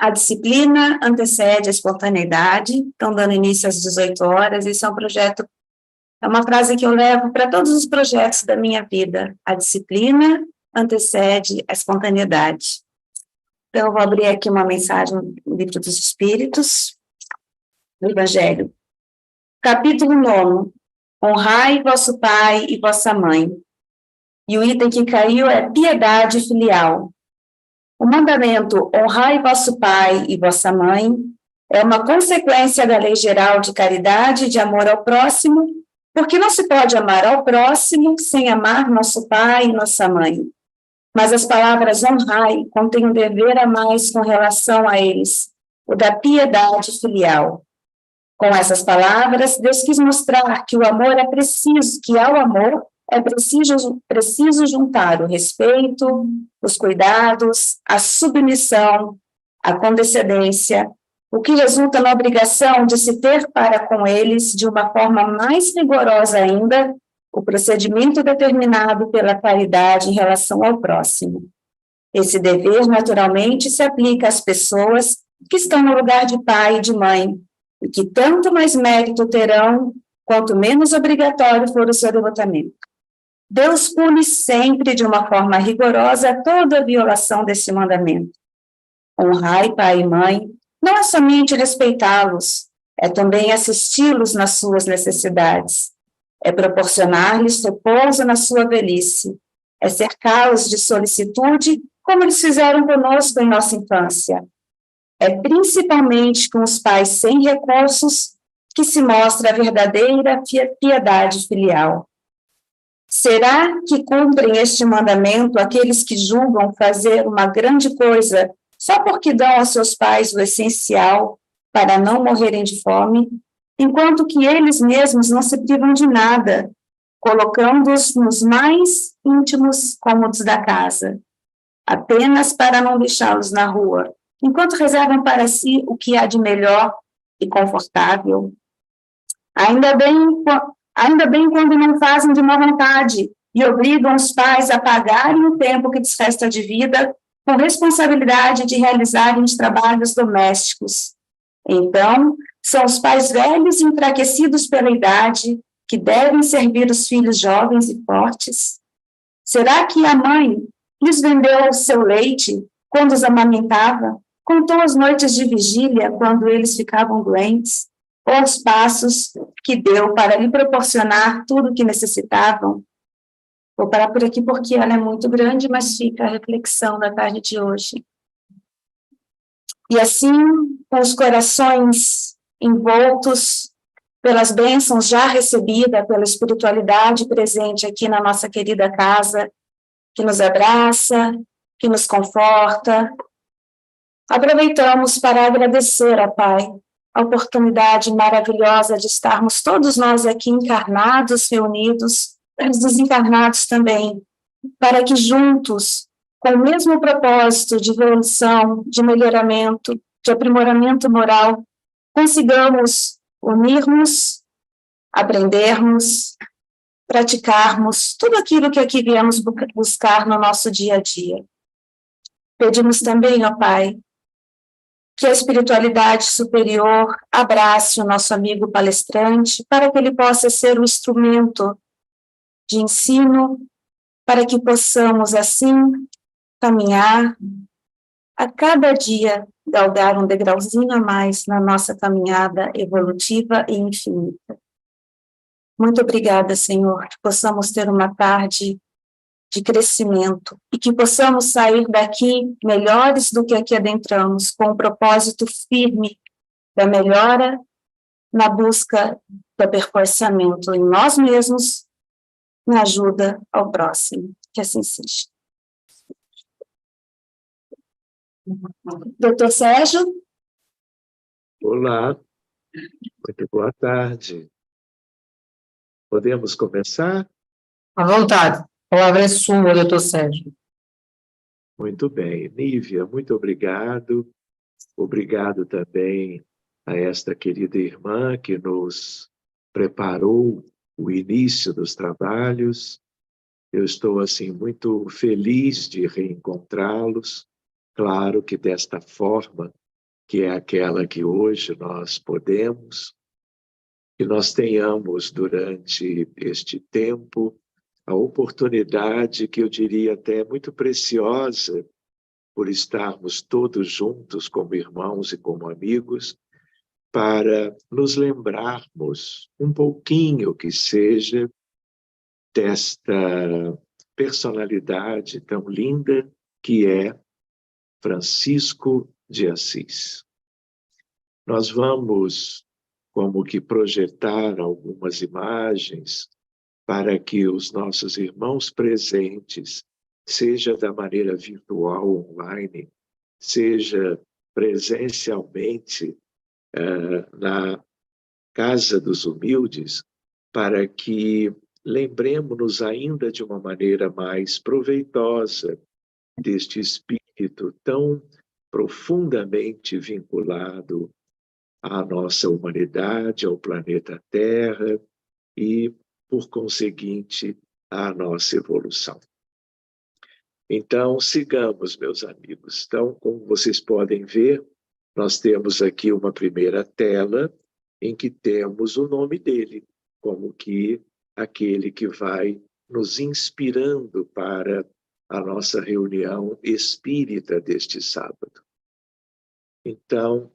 A disciplina antecede a espontaneidade, estão dando início às 18 horas, isso é um projeto, é uma frase que eu levo para todos os projetos da minha vida. A disciplina antecede a espontaneidade. Então, eu vou abrir aqui uma mensagem do Livro dos Espíritos, do Evangelho. Capítulo 9. Honrai vosso pai e vossa mãe. E o item que caiu é piedade filial. O mandamento honrai vosso pai e vossa mãe é uma consequência da lei geral de caridade e de amor ao próximo, porque não se pode amar ao próximo sem amar nosso pai e nossa mãe. Mas as palavras honrai contêm um dever a mais com relação a eles, o da piedade filial. Com essas palavras, Deus quis mostrar que o amor é preciso, que ao amor é preciso juntar o respeito, os cuidados, a submissão, a condescendência, o que resulta na obrigação de se ter para com eles, de uma forma mais rigorosa ainda, o procedimento determinado pela caridade em relação ao próximo. Esse dever, naturalmente, se aplica às pessoas que estão no lugar de pai e de mãe, e que tanto mais mérito terão, quanto menos obrigatório for o seu devotamento. Deus pune sempre de uma forma rigorosa toda a violação desse mandamento. Honrai pai e mãe não é somente respeitá-los, é também assisti-los nas suas necessidades, é proporcionar-lhes repouso na sua velhice, é cercá-los de solicitude, como eles fizeram conosco em nossa infância. É principalmente com os pais sem recursos que se mostra a verdadeira piedade filial. Será que cumprem este mandamento aqueles que julgam fazer uma grande coisa só porque dão aos seus pais o essencial para não morrerem de fome, enquanto que eles mesmos não se privam de nada, colocando-os nos mais íntimos cômodos da casa, apenas para não deixá-los na rua, enquanto reservam para si o que há de melhor e confortável? Ainda bem quando não fazem de má vontade e obrigam os pais a pagarem o tempo que lhes resta de vida com responsabilidade de realizarem os trabalhos domésticos. Então, são os pais velhos e enfraquecidos pela idade que devem servir os filhos jovens e fortes? Será que a mãe lhes vendeu o seu leite quando os amamentava? Contou as noites de vigília quando eles ficavam doentes? Ou os passos que deu para lhe proporcionar tudo o que necessitavam? Vou parar por aqui porque ela é muito grande, mas fica a reflexão da tarde de hoje. E assim, com os corações envoltos pelas bênçãos já recebidas, pela espiritualidade presente aqui na nossa querida casa, que nos abraça, que nos conforta, aproveitamos para agradecer ao Pai a oportunidade maravilhosa de estarmos todos nós aqui encarnados, reunidos, os desencarnados também, para que juntos, com o mesmo propósito de evolução, de melhoramento, de aprimoramento moral, consigamos unirmos, aprendermos, praticarmos tudo aquilo que aqui viemos buscar no nosso dia a dia. Pedimos também, ó Pai, que a espiritualidade superior abrace o nosso amigo palestrante para que ele possa ser um instrumento de ensino, para que possamos, assim, caminhar a cada dia, galgar um degrauzinho a mais na nossa caminhada evolutiva e infinita. Muito obrigada, Senhor, que possamos ter uma tarde de crescimento e que possamos sair daqui melhores do que aqui adentramos, com um propósito firme da melhora na busca do aperfeiçoamento em nós mesmos, na ajuda ao próximo. Que assim seja. Doutor Sérgio? Olá, muito boa tarde. Podemos começar? À vontade. A palavra é sua, doutor Sérgio. Muito bem. Nívia, muito obrigado. Obrigado também a esta querida irmã que nos preparou o início dos trabalhos. Eu estou, assim, muito feliz de reencontrá-los. Claro que desta forma que é aquela que hoje nós podemos, que nós tenhamos durante este tempo a oportunidade, que eu diria até muito preciosa, por estarmos todos juntos como irmãos e como amigos, para nos lembrarmos um pouquinho que seja desta personalidade tão linda que é Francisco de Assis. Nós vamos como que projetar algumas imagens para que os nossos irmãos presentes, seja da maneira virtual, online, seja presencialmente na Casa dos Humildes, para que lembremos-nos ainda de uma maneira mais proveitosa deste espírito tão profundamente vinculado à nossa humanidade, ao planeta Terra e, por conseguinte, à nossa evolução. Então, sigamos, meus amigos. Então, como vocês podem ver, nós temos aqui uma primeira tela em que temos o nome dele, como que aquele que vai nos inspirando para a nossa reunião espírita deste sábado. Então,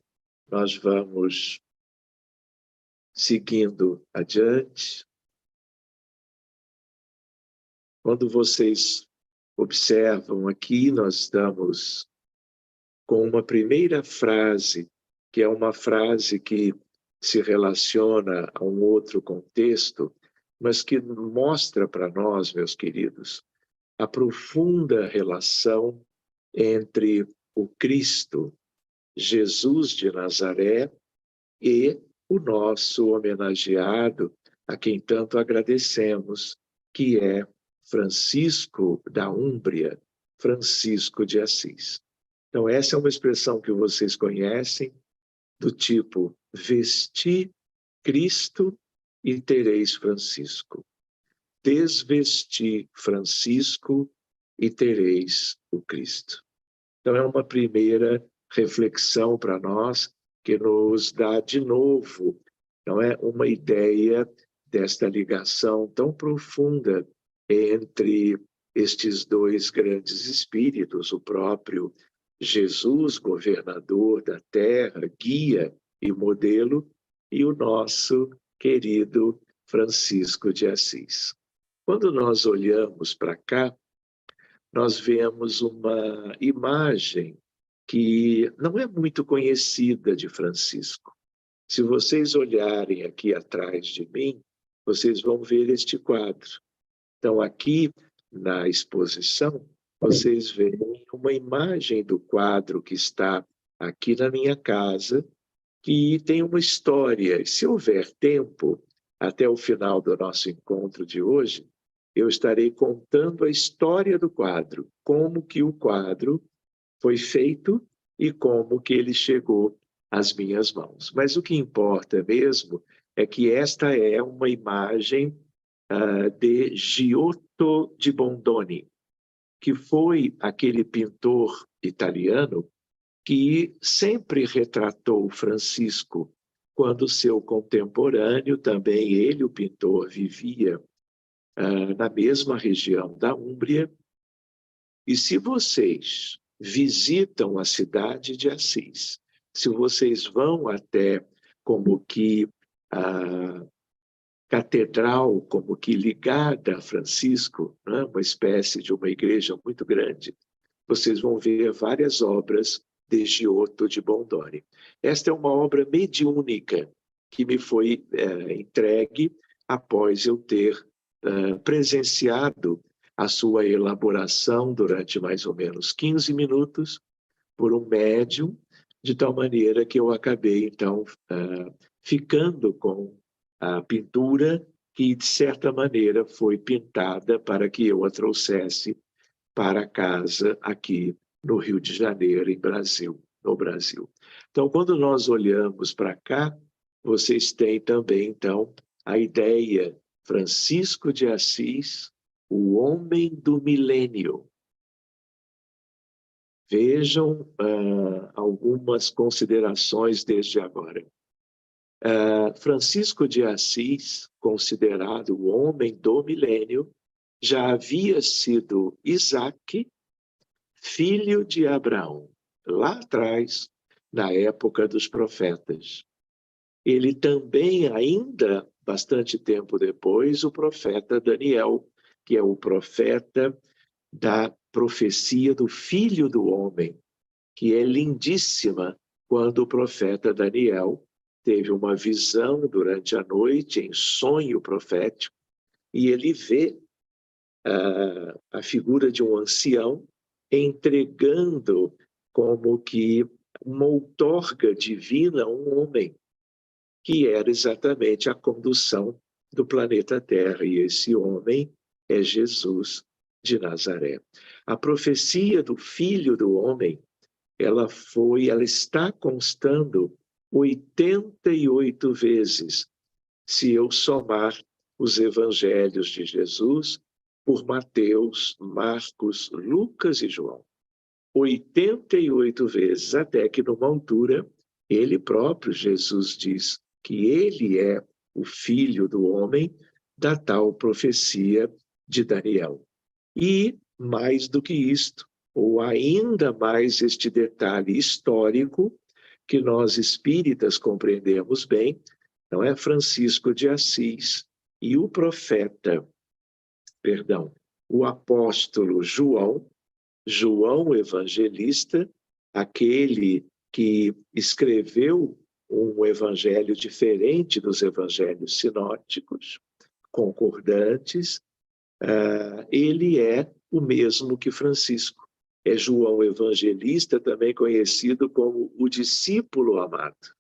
nós vamos seguindo adiante. Quando vocês observam aqui, nós estamos com uma primeira frase, que é uma frase que se relaciona a um outro contexto, mas que mostra para nós, meus queridos, a profunda relação entre o Cristo, Jesus de Nazaré, e o nosso homenageado, a quem tanto agradecemos, que é Francisco da Úmbria, Francisco de Assis. Então, essa é uma expressão que vocês conhecem, do tipo, vesti Cristo e tereis Francisco. Desvesti Francisco e tereis o Cristo. Então, é uma primeira reflexão para nós, que nos dá de novo, não é, uma ideia desta ligação tão profunda entre estes dois grandes espíritos, o próprio Jesus, governador da terra, guia e modelo, e o nosso querido Francisco de Assis. Quando nós olhamos para cá, nós vemos uma imagem que não é muito conhecida de Francisco. Se vocês olharem aqui atrás de mim, vocês vão ver este quadro. Então, aqui na exposição, vocês veem uma imagem do quadro que está aqui na minha casa, que tem uma história. Se houver tempo, até o final do nosso encontro de hoje, eu estarei contando a história do quadro, como que o quadro foi feito e como que ele chegou às minhas mãos. Mas o que importa mesmo é que esta é uma imagem de Giotto di Bondone, que foi aquele pintor italiano que sempre retratou Francisco quando seu contemporâneo, também ele, o pintor, vivia na mesma região da Úmbria. E se vocês visitam a cidade de Assis, se vocês vão até como que a catedral, como que ligada a Francisco, né, uma espécie de uma igreja muito grande, vocês vão ver várias obras de Giotto di Bondone. Esta é uma obra mediúnica que me foi entregue após eu ter presenciado a sua elaboração durante mais ou menos 15 minutos por um médium, de tal maneira que eu acabei, então, ficando com a pintura que, de certa maneira, foi pintada para que eu a trouxesse para casa aqui no Rio de Janeiro, no Brasil. Então, quando nós olhamos para cá, vocês têm também, então, a ideia Francisco de Assis, o homem do milênio. Vejam algumas considerações desde agora. Francisco de Assis, considerado o homem do milênio, já havia sido Isaque, filho de Abraão, lá atrás, na época dos profetas. Ele também, ainda bastante tempo depois, o profeta Daniel, que é o profeta da profecia do Filho do Homem, que é lindíssima, quando o profeta Daniel teve uma visão durante a noite, em sonho profético, e ele vê a figura de um ancião entregando como que uma outorga divina a um homem, que era exatamente a condução do planeta Terra, e esse homem é Jesus de Nazaré. A profecia do Filho do Homem, ela está constando 88 vezes, se eu somar os evangelhos de Jesus por Mateus, Marcos, Lucas e João. 88 vezes, até que numa altura, ele próprio, Jesus, diz que ele é o Filho do Homem, da tal profecia de Daniel. E, mais do que isto, ou ainda mais este detalhe histórico, que nós espíritas compreendemos bem, não é? Francisco de Assis e o o apóstolo João Evangelista, aquele que escreveu um evangelho diferente dos evangelhos sinóticos, concordantes, ele é o mesmo que Francisco. É João Evangelista, também conhecido como o discípulo amado.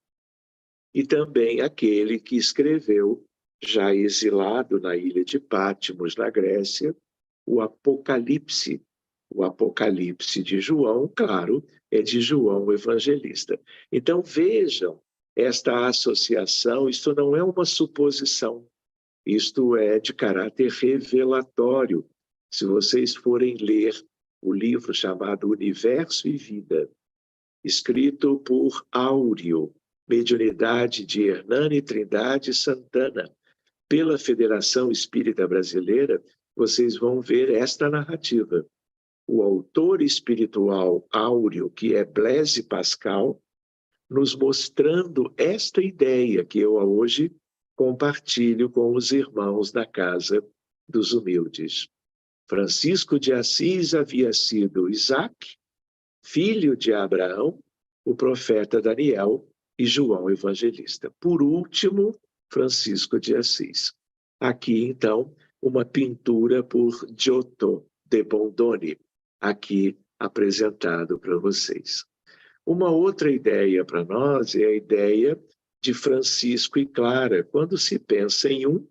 E também aquele que escreveu, já exilado na ilha de Patmos, na Grécia, o Apocalipse. O Apocalipse de João, claro, é de João Evangelista. Então vejam esta associação, isto não é uma suposição, isto é de caráter revelatório. Se vocês forem ler o livro chamado Universo e Vida, escrito por Áureo, mediunidade de Hernani Trindade Santana, pela Federação Espírita Brasileira, vocês vão ver esta narrativa. O autor espiritual Áureo, que é Blaise Pascal, nos mostrando esta ideia que eu hoje compartilho com os irmãos da Casa dos Humildes. Francisco de Assis havia sido Isaque, filho de Abraão, o profeta Daniel e João Evangelista. Por último, Francisco de Assis. Aqui, então, uma pintura por Giotto de Bondone, aqui apresentado para vocês. Uma outra ideia para nós é a ideia de Francisco e Clara. Quando se pensa em um,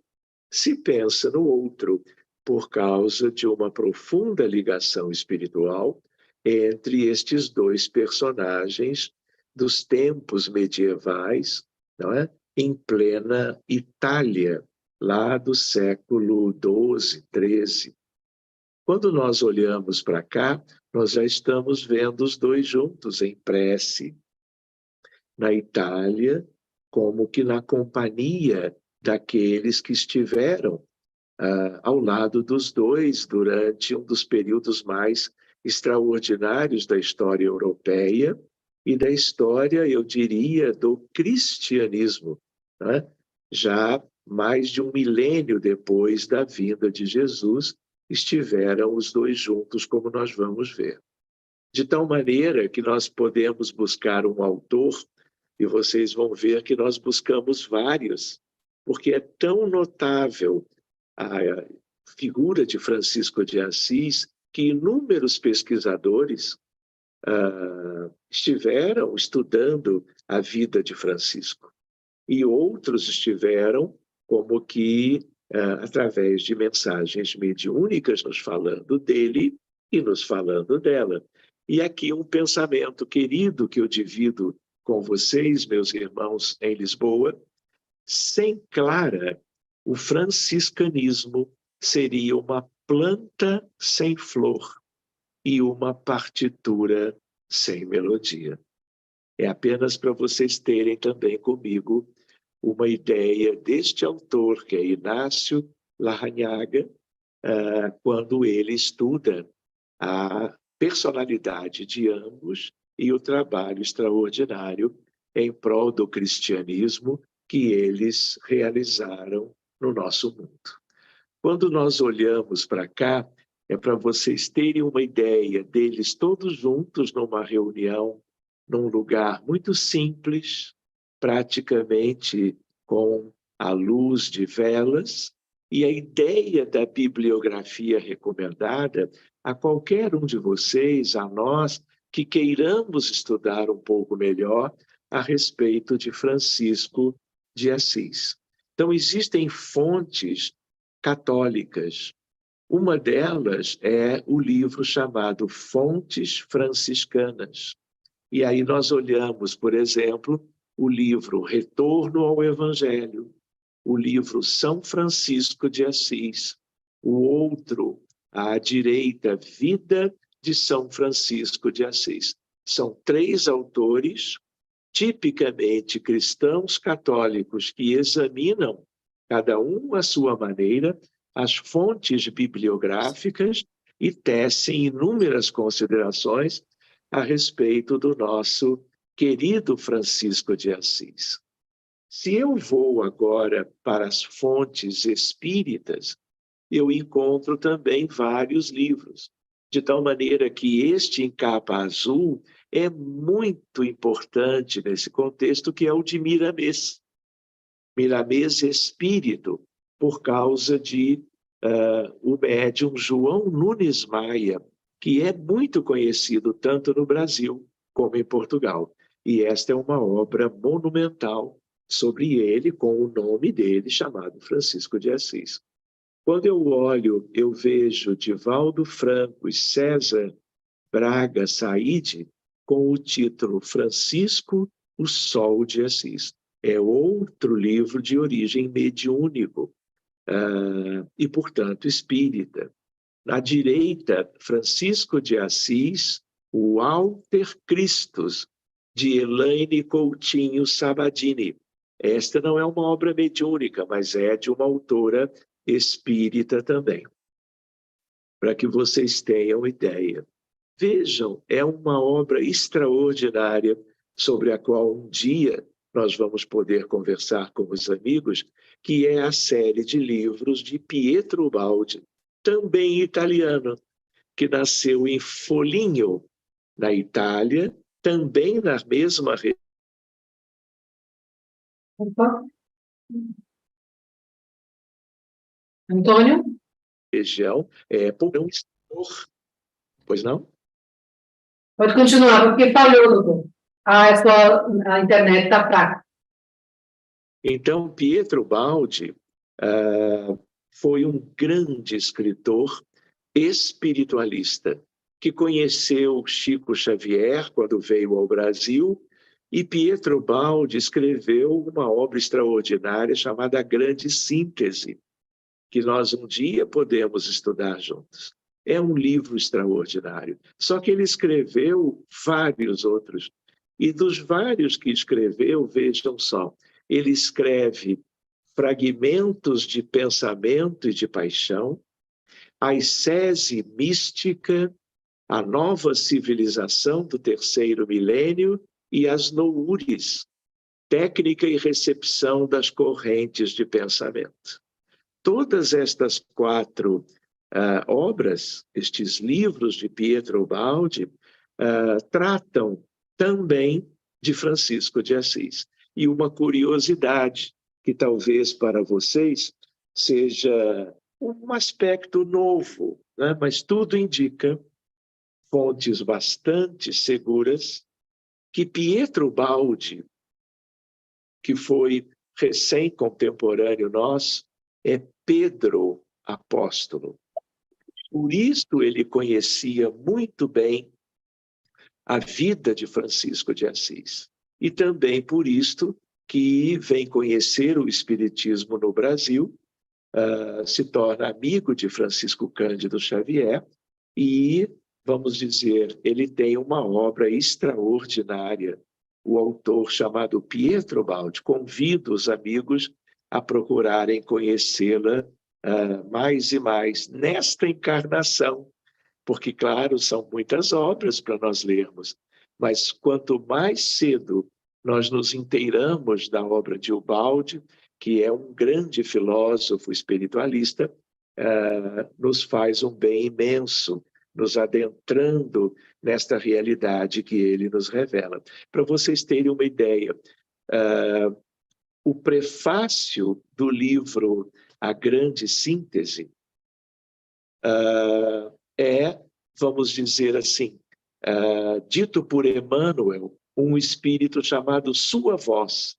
se pensa no outro, por causa de uma profunda ligação espiritual entre estes dois personagens dos tempos medievais, não é? Em plena Itália, lá do século XII, XIII. Quando nós olhamos para cá, nós já estamos vendo os dois juntos em prece, na Itália, como que na companhia daqueles que estiveram ao lado dos dois durante um dos períodos mais extraordinários da história europeia e da história, eu diria, do cristianismo, né? Já mais de um milênio depois da vinda de Jesus, estiveram os dois juntos, como nós vamos ver. De tal maneira que nós podemos buscar um autor, e vocês vão ver que nós buscamos vários, porque é tão notável a figura de Francisco de Assis que inúmeros pesquisadores estiveram estudando a vida de Francisco. E outros estiveram como que através de mensagens mediúnicas nos falando dele e nos falando dela. E aqui um pensamento querido que eu divido com vocês, meus irmãos em Lisboa. Sem Clara, o franciscanismo seria uma planta sem flor e uma partitura sem melodia. É apenas para vocês terem também comigo uma ideia deste autor, que é Inácio Larrañaga, quando ele estuda a personalidade de ambos e o trabalho extraordinário em prol do cristianismo que eles realizaram no nosso mundo. Quando nós olhamos para cá, é para vocês terem uma ideia deles todos juntos numa reunião, num lugar muito simples, praticamente com a luz de velas, e a ideia da bibliografia recomendada a qualquer um de vocês, a nós, que queiramos estudar um pouco melhor a respeito de Francisco de Assis. Então, existem fontes católicas. Uma delas é o livro chamado Fontes Franciscanas. E aí nós olhamos, por exemplo, o livro Retorno ao Evangelho, o livro São Francisco de Assis, o outro, à direita, Vida de São Francisco de Assis. São 3 autores, tipicamente cristãos católicos, que examinam, cada um à sua maneira, as fontes bibliográficas e tecem inúmeras considerações a respeito do nosso querido Francisco de Assis. Se eu vou agora para as fontes espíritas, eu encontro também vários livros, de tal maneira que este em capa azul é muito importante nesse contexto, que é o de Miramês. Miramês Espírito, por causa de o médium João Nunes Maia, que é muito conhecido tanto no Brasil como em Portugal. E esta é uma obra monumental sobre ele, com o nome dele, chamado Francisco de Assis. Quando eu olho, eu vejo Divaldo Franco e César Braga Saide com o título Francisco, o Sol de Assis. É outro livro de origem mediúnico e, portanto, espírita. Na direita, Francisco de Assis, o Alter Christus, de Elaine Coutinho Sabadini. Esta não é uma obra mediúnica, mas é de uma autora espírita também. Para que vocês tenham ideia. Vejam, é uma obra extraordinária sobre a qual um dia nós vamos poder conversar com os amigos, que é a série de livros de Pietro Baldi, também italiano, que nasceu em Foligno, na Itália, também na mesma Antônio? região, por um escritor. Pois não? Pode continuar, porque falhou, doutor. A internet está fraca. Então, Pietro Baldi foi um grande escritor espiritualista, que conheceu Chico Xavier quando veio ao Brasil, e Pietro Baldi escreveu uma obra extraordinária chamada A Grande Síntese, que nós um dia podemos estudar juntos. É um livro extraordinário. Só que ele escreveu vários outros. E dos vários que escreveu, vejam só, ele escreve fragmentos de pensamento e de paixão, a ascese mística, a nova civilização do 3º milênio e as noures, técnica e recepção das correntes de pensamento. Todas estas 4 obras, estes livros de Pietro Baldi, tratam também de Francisco de Assis. E uma curiosidade, que talvez para vocês seja um aspecto novo, né? Mas tudo indica, fontes bastante seguras, que Pietro Baldi, que foi recém-contemporâneo nosso, é Pedro Apóstolo. Por isso ele conhecia muito bem a vida de Francisco de Assis. E também por isto que vem conhecer o Espiritismo no Brasil, se torna amigo de Francisco Cândido Xavier e vamos dizer, ele tem uma obra extraordinária. O autor chamado Pietro Baldi. Convido os amigos a procurarem conhecê-la mais e mais nesta encarnação, porque, claro, são muitas obras para nós lermos, mas quanto mais cedo nós nos inteiramos da obra de Ubaldi, que é um grande filósofo espiritualista, nos faz um bem imenso, nos adentrando nesta realidade que ele nos revela. Para vocês terem uma ideia, o prefácio do livro A Grande Síntese vamos dizer assim, dito por Emmanuel, um espírito chamado Sua Voz.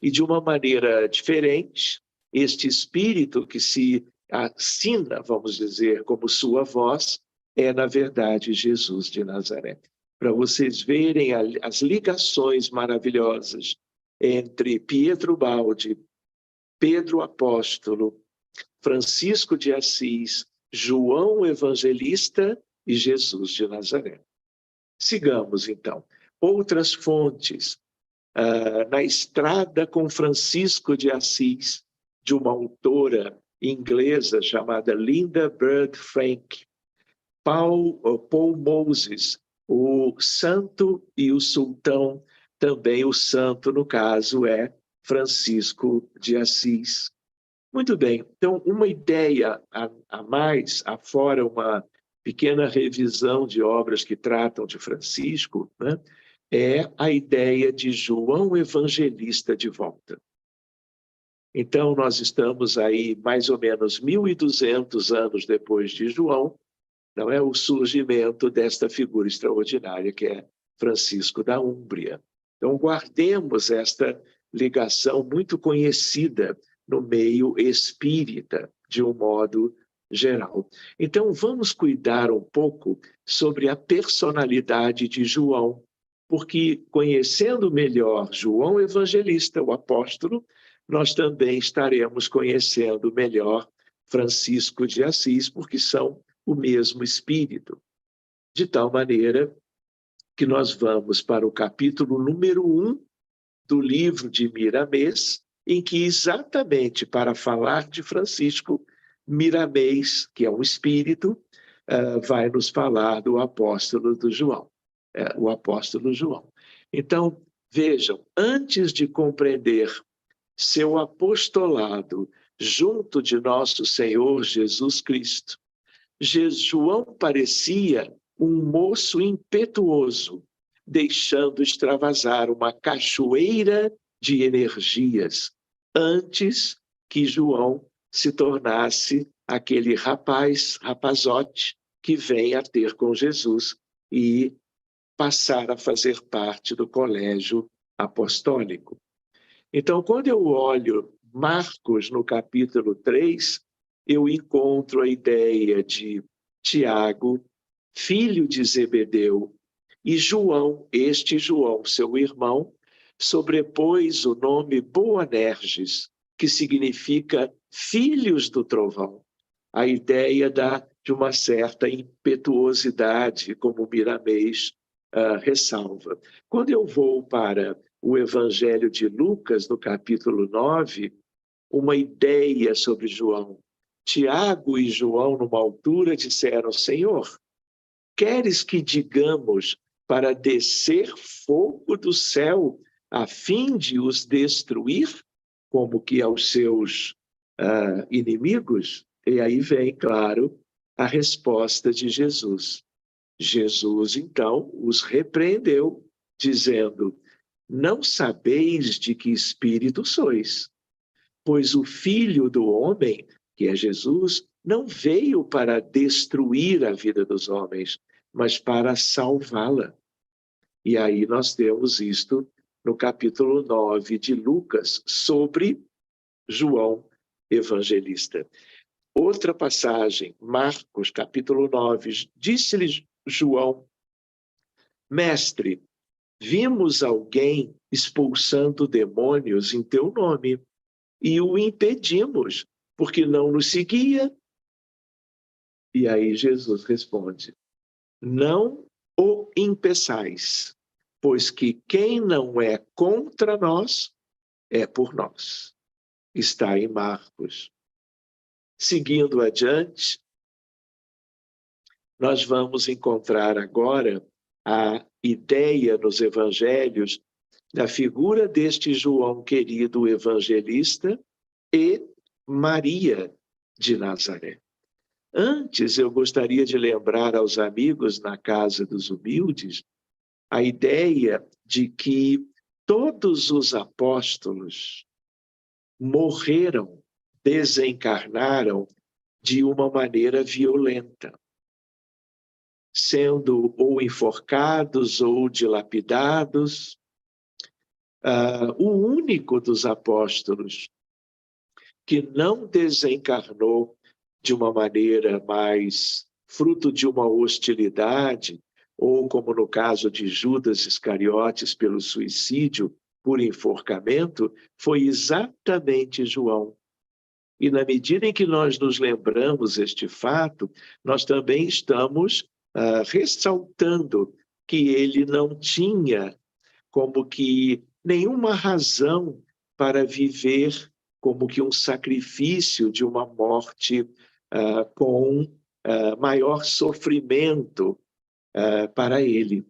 E de uma maneira diferente, este espírito que se assina, vamos dizer, como Sua Voz, é, na verdade, Jesus de Nazaré. Para vocês verem as ligações maravilhosas entre Pietro Baldi, Pedro Apóstolo, Francisco de Assis, João Evangelista e Jesus de Nazaré. Sigamos, então. Outras fontes. Na Estrada com Francisco de Assis, de uma autora inglesa chamada Linda Bird Frank. Paul Moses, o santo e o sultão, também o santo, no caso, é Francisco de Assis. Muito bem, então uma ideia a mais, afora uma pequena revisão de obras que tratam de Francisco, né, é a ideia de João Evangelista de volta. Então nós estamos aí mais ou menos 1.200 anos depois de João, não é o surgimento desta figura extraordinária que é Francisco da Úmbria. Então guardemos esta ligação muito conhecida no meio espírita, de um modo geral. Então, vamos cuidar um pouco sobre a personalidade de João, porque conhecendo melhor João Evangelista, o apóstolo, nós também estaremos conhecendo melhor Francisco de Assis, porque são o mesmo espírito. De tal maneira que nós vamos para o capítulo número 1 do livro de Miramês, em que exatamente para falar de Francisco, Miramês, que é um espírito, vai nos falar do apóstolo do João, o apóstolo João. Então, vejam, antes de compreender seu apostolado junto de nosso Senhor Jesus Cristo, João parecia um moço impetuoso, deixando extravasar uma cachoeira de energias, antes que João se tornasse aquele rapazote, que vem a ter com Jesus e passar a fazer parte do colégio apostólico. Então, quando eu olho Marcos no capítulo 3, eu encontro a ideia de Tiago, filho de Zebedeu, e João, este João, seu irmão, sobrepôs o nome Boanerges, que significa filhos do trovão. A ideia de uma certa impetuosidade, como Miramês ressalva. Quando eu vou para o Evangelho de Lucas, no capítulo 9, uma ideia sobre João. Tiago e João, numa altura, disseram: Senhor, queres que digamos para descer fogo do céu a fim de os destruir, como que aos seus inimigos? E aí vem, claro, a resposta de Jesus. Jesus, então, os repreendeu, dizendo: não sabeis de que espírito sois, pois o Filho do Homem, que é Jesus, não veio para destruir a vida dos homens, mas para salvá-la. E aí nós temos isto no capítulo 9 de Lucas, sobre João Evangelista. Outra passagem, Marcos, capítulo 9, disse-lhe João: Mestre, vimos alguém expulsando demônios em teu nome e o impedimos, porque não nos seguia. E aí Jesus responde: não o impeçais, pois que quem não é contra nós é por nós. Está em Marcos. Seguindo adiante, nós vamos encontrar agora a ideia nos evangelhos da figura deste João querido evangelista e Maria de Nazaré. Antes, eu gostaria de lembrar aos amigos na Casa dos Humildes a ideia de que todos os apóstolos morreram, desencarnaram de uma maneira violenta, sendo ou enforcados ou dilapidados. O único dos apóstolos que não desencarnou de uma maneira mais fruto de uma hostilidade, ou como no caso de Judas Iscariotes, pelo suicídio por enforcamento, foi exatamente João. E na medida em que nós nos lembramos este fato, nós também estamos ressaltando que ele não tinha como que nenhuma razão para viver como que um sacrifício de uma morte com maior sofrimento para ele.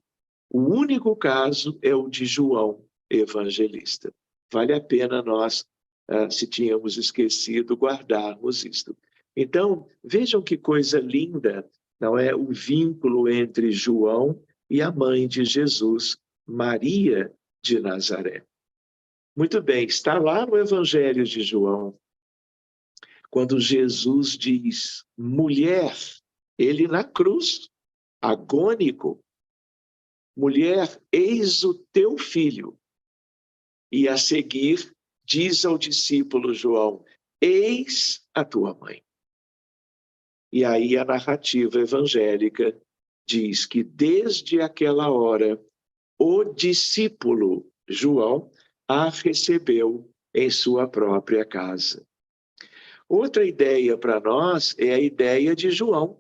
O único caso é o de João Evangelista. Vale a pena nós, se tínhamos esquecido, guardarmos isto. Então, vejam que coisa linda, não é? O vínculo entre João e a mãe de Jesus, Maria de Nazaré. Muito bem, está lá no Evangelho de João, quando Jesus diz: mulher, ele na cruz, agônico, mulher, eis o teu filho. E a seguir diz ao discípulo João: eis a tua mãe. E aí a narrativa evangélica diz que desde aquela hora o discípulo João a recebeu em sua própria casa. Outra ideia para nós é a ideia de João,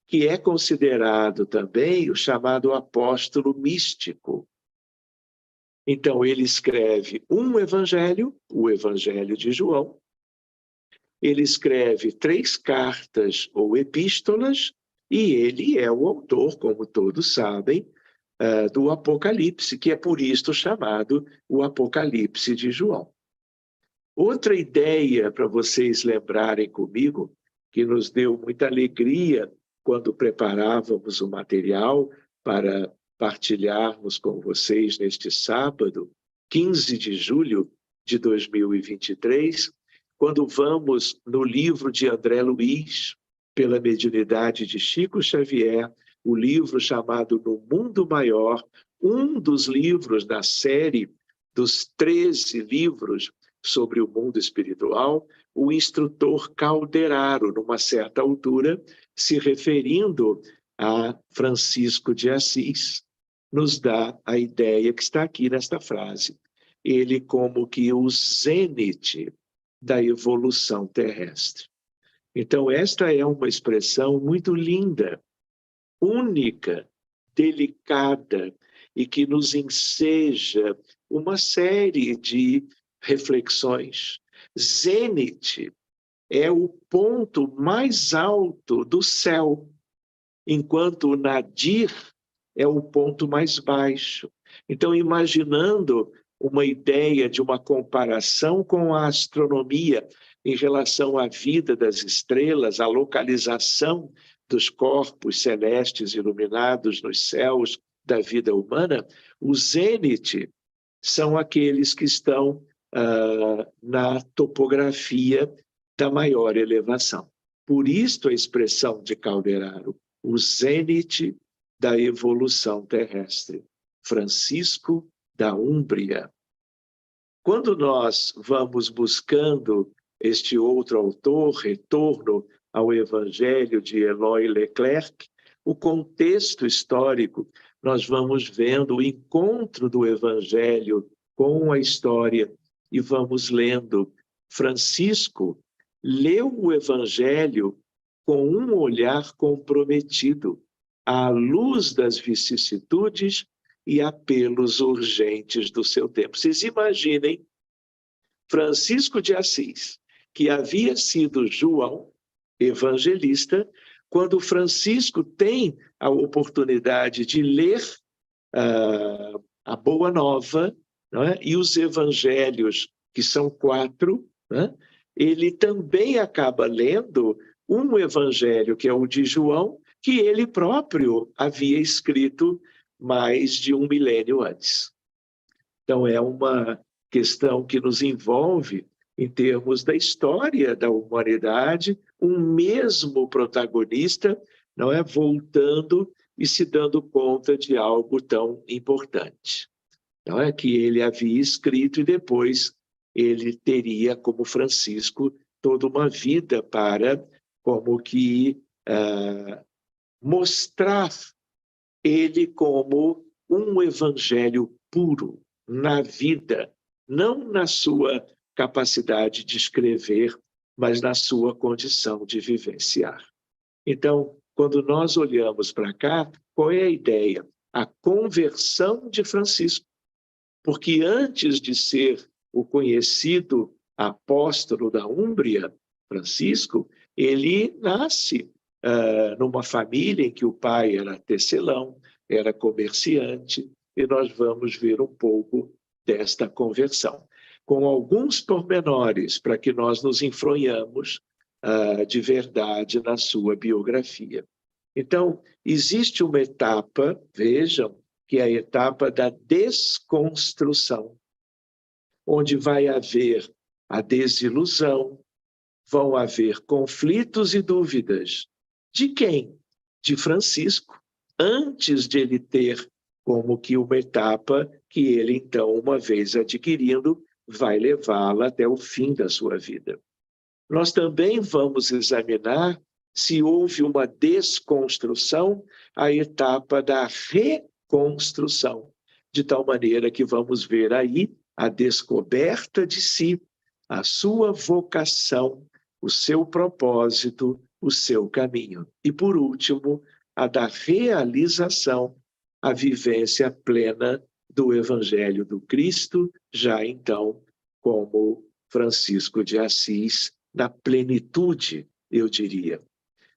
que é considerado também o chamado apóstolo místico. Então, ele escreve um evangelho, o Evangelho de João. Ele escreve 3 cartas ou epístolas, e ele é o autor, como todos sabem, do Apocalipse, que é por isto chamado o Apocalipse de João. Outra ideia para vocês lembrarem comigo, que nos deu muita alegria quando preparávamos o material para partilharmos com vocês neste sábado, 15 de julho de 2023, quando vamos no livro de André Luiz, pela mediunidade de Chico Xavier, o livro chamado No Mundo Maior, um dos livros da série dos 13 livros sobre o mundo espiritual, o instrutor Calderaro, numa certa altura, se referindo a Francisco de Assis, nos dá a ideia que está aqui nesta frase. Ele como que o zênite da evolução terrestre. Então, esta é uma expressão muito linda, única, delicada, e que nos enseja uma série de reflexões. Zênite é o ponto mais alto do céu, enquanto o nadir é o ponto mais baixo. Então, imaginando uma ideia de uma comparação com a astronomia em relação à vida das estrelas, à localização dos corpos celestes iluminados nos céus da vida humana, o zênite são aqueles que estão na topografia da maior elevação. Por isto a expressão de Calderaro, o zênite da evolução terrestre. Francisco da Úmbria. Quando nós vamos buscando este outro autor, retorno ao Evangelho de Eloy Leclerc, o contexto histórico, nós vamos vendo o encontro do Evangelho com a história e vamos lendo. Francisco leu o Evangelho com um olhar comprometido à luz das vicissitudes e apelos urgentes do seu tempo. Vocês imaginem Francisco de Assis, que havia sido João evangelista, quando Francisco tem a oportunidade de ler a Boa Nova, não é? E os evangelhos, que são 4, né? Ele também acaba lendo um evangelho, que é o de João, que ele próprio havia escrito mais de 1 milênio antes. Então, é uma questão que nos envolve em termos da história da humanidade, um mesmo protagonista, não é, voltando e se dando conta de algo tão importante, não é, que ele havia escrito, e depois ele teria, como Francisco, toda uma vida para como que mostrar ele como um evangelho puro na vida, não na sua capacidade de escrever, mas na sua condição de vivenciar. Então, quando nós olhamos para cá, qual é a ideia? A conversão de Francisco. Porque antes de ser o conhecido apóstolo da Úmbria, Francisco, ele nasce numa família em que o pai era tecelão, era comerciante, e nós vamos ver um pouco desta conversão, com alguns pormenores para que nós nos enfronhamos de verdade na sua biografia. Então, existe uma etapa, vejam, que é a etapa da desconstrução, onde vai haver a desilusão, vão haver conflitos e dúvidas. De quem? De Francisco, antes de ele ter como que uma etapa que ele, então, uma vez adquirindo, vai levá-la até o fim da sua vida. Nós também vamos examinar se houve uma desconstrução, a etapa da reconstrução, de tal maneira que vamos ver aí a descoberta de si, a sua vocação, o seu propósito, o seu caminho. E, por último, a da realização, a vivência plena do Evangelho do Cristo, já então como Francisco de Assis, na plenitude, eu diria.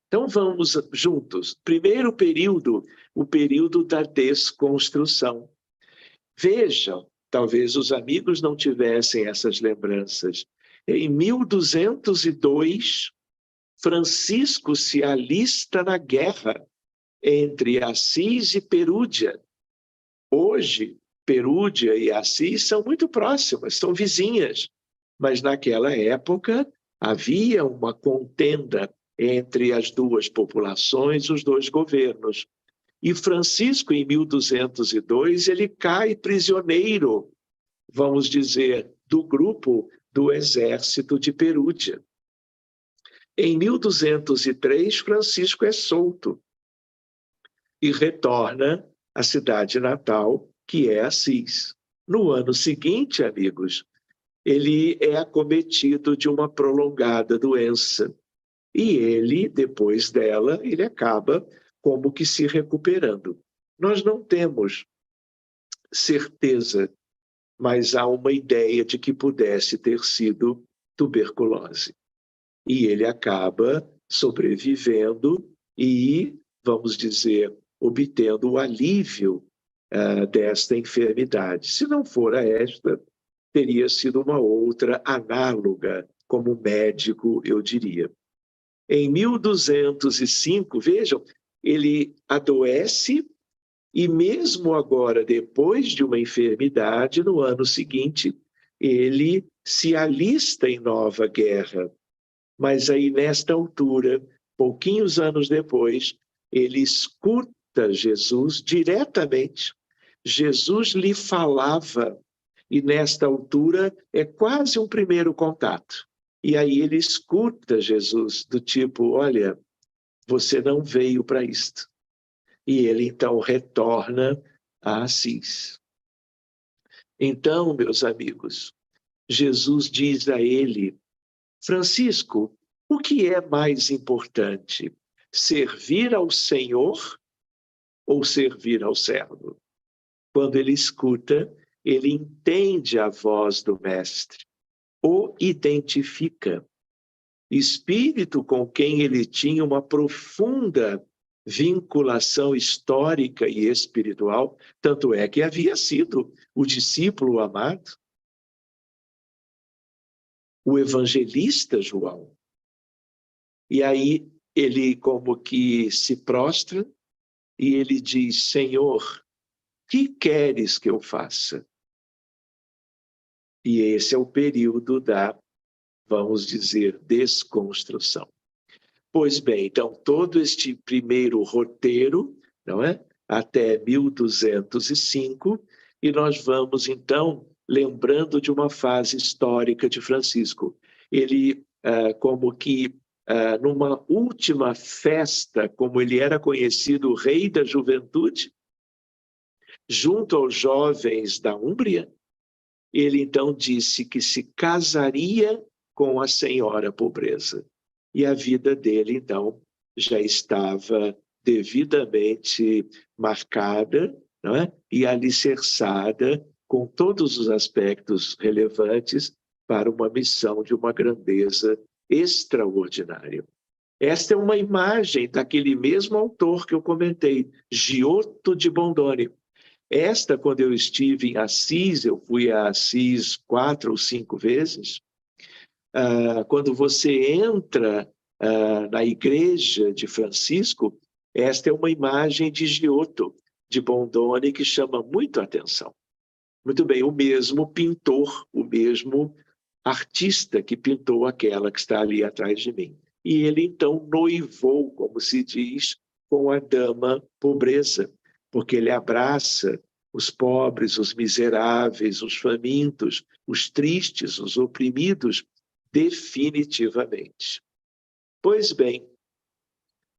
Então vamos juntos. Primeiro período, o período da desconstrução. Vejam, talvez os amigos não tivessem essas lembranças. Em 1202, Francisco se alista na guerra entre Assis e Perúdia. Hoje, Perúdia e Assis são muito próximas, são vizinhas. Mas naquela época havia uma contenda entre as duas populações, os dois governos. E Francisco, em 1202, ele cai prisioneiro, vamos dizer, do grupo do exército de Perúdia. Em 1203, Francisco é solto e retorna à cidade natal, que é Assis. No ano seguinte, amigos, ele é acometido de uma prolongada doença. E ele, depois dela, ele acaba como que se recuperando. Nós não temos certeza, mas há uma ideia de que pudesse ter sido tuberculose. E ele acaba sobrevivendo e, vamos dizer, obtendo o alívio desta enfermidade. Se não fora esta, teria sido uma outra análoga, como médico, eu diria. Em 1205, vejam, ele adoece e mesmo agora, depois de uma enfermidade, no ano seguinte, ele se alista em nova guerra. Mas aí, nesta altura, pouquinhos anos depois, ele escuta Jesus diretamente. Jesus lhe falava, e nesta altura é quase um primeiro contato. E aí ele escuta Jesus do tipo, olha, você não veio para isto. E ele então retorna a Assis. Então, meus amigos, Jesus diz a ele, Francisco, O que é mais importante? Servir ao Senhor ou servir ao servo? Quando ele escuta, ele entende a voz do Mestre, o identifica. Espírito com quem ele tinha uma profunda vinculação histórica e espiritual, tanto é que havia sido o discípulo amado, o evangelista João. E aí ele como que se prostra e ele diz: Senhor, que queres que eu faça? E esse é o período da, vamos dizer, desconstrução. Pois bem, então, todo este primeiro roteiro, não é? Até 1205, e nós vamos, então, lembrando de uma fase histórica de Francisco. Ele, como que, numa última festa, como ele era conhecido, o rei da juventude, junto aos jovens da Úmbria, ele, então, disse que se casaria com a senhora pobreza. E a vida dele, então, já estava devidamente marcada, não é? E alicerçada com todos os aspectos relevantes para uma missão de uma grandeza extraordinária. Esta é uma imagem daquele mesmo autor que eu comentei, Giotto de Bondone. Esta, quando eu estive em Assis, eu fui a Assis 4 ou 5 vezes, quando você entra na igreja de Francisco, esta é uma imagem de Giotto, de Bondone, que chama muito a atenção. Muito bem, o mesmo pintor, o mesmo artista que pintou aquela que está ali atrás de mim. E ele, então, noivou, como se diz, com a dama pobreza, porque ele abraça os pobres, os miseráveis, os famintos, os tristes, os oprimidos, definitivamente. Pois bem,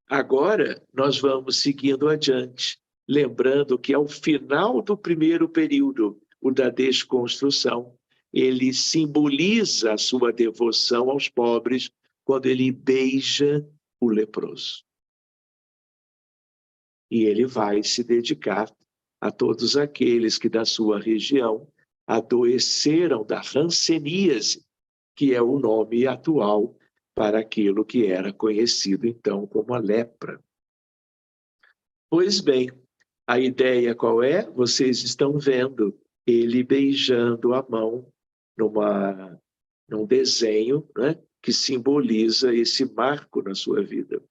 agora nós vamos seguindo adiante, lembrando que ao final do primeiro período, o da desconstrução, ele simboliza a sua devoção aos pobres quando ele beija o leproso. E ele vai se dedicar a todos aqueles que da sua região adoeceram da hanseníase, que é o nome atual para aquilo que era conhecido então como a lepra. Pois bem, a ideia qual é? Vocês estão vendo ele beijando a mão num desenho, né, que simboliza esse marco na sua vida.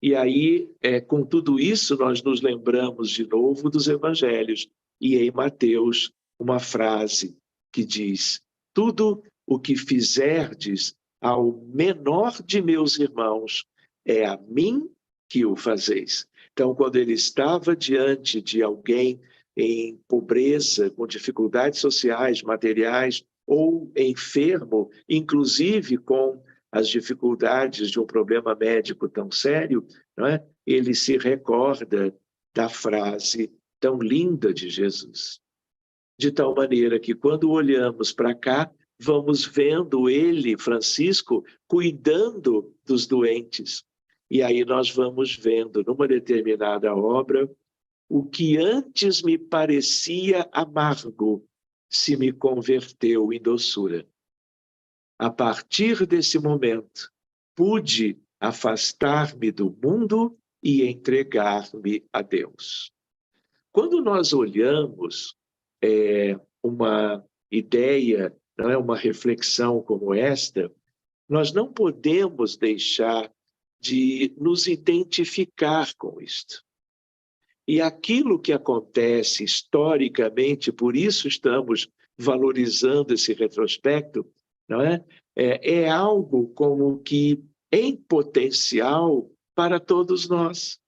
E aí, com tudo isso, nós nos lembramos de novo dos evangelhos. E em Mateus, uma frase que diz: tudo o que fizerdes ao menor de meus irmãos, é a mim que o fazeis. Então, quando ele estava diante de alguém em pobreza, com dificuldades sociais, materiais, ou enfermo, inclusive com as dificuldades de um problema médico tão sério, não é? Ele se recorda da frase tão linda de Jesus. De tal maneira que, quando olhamos para cá, vamos vendo ele, Francisco, cuidando dos doentes. E aí nós vamos vendo, numa determinada obra, o que antes me parecia amargo se me converteu em doçura. A partir desse momento, pude afastar-me do mundo e entregar-me a Deus. Quando nós olhamos uma ideia, não é, uma reflexão como esta, nós não podemos deixar de nos identificar com isto. E aquilo que acontece historicamente, por isso estamos valorizando esse retrospecto, não é? É algo como que em potencial para todos nós,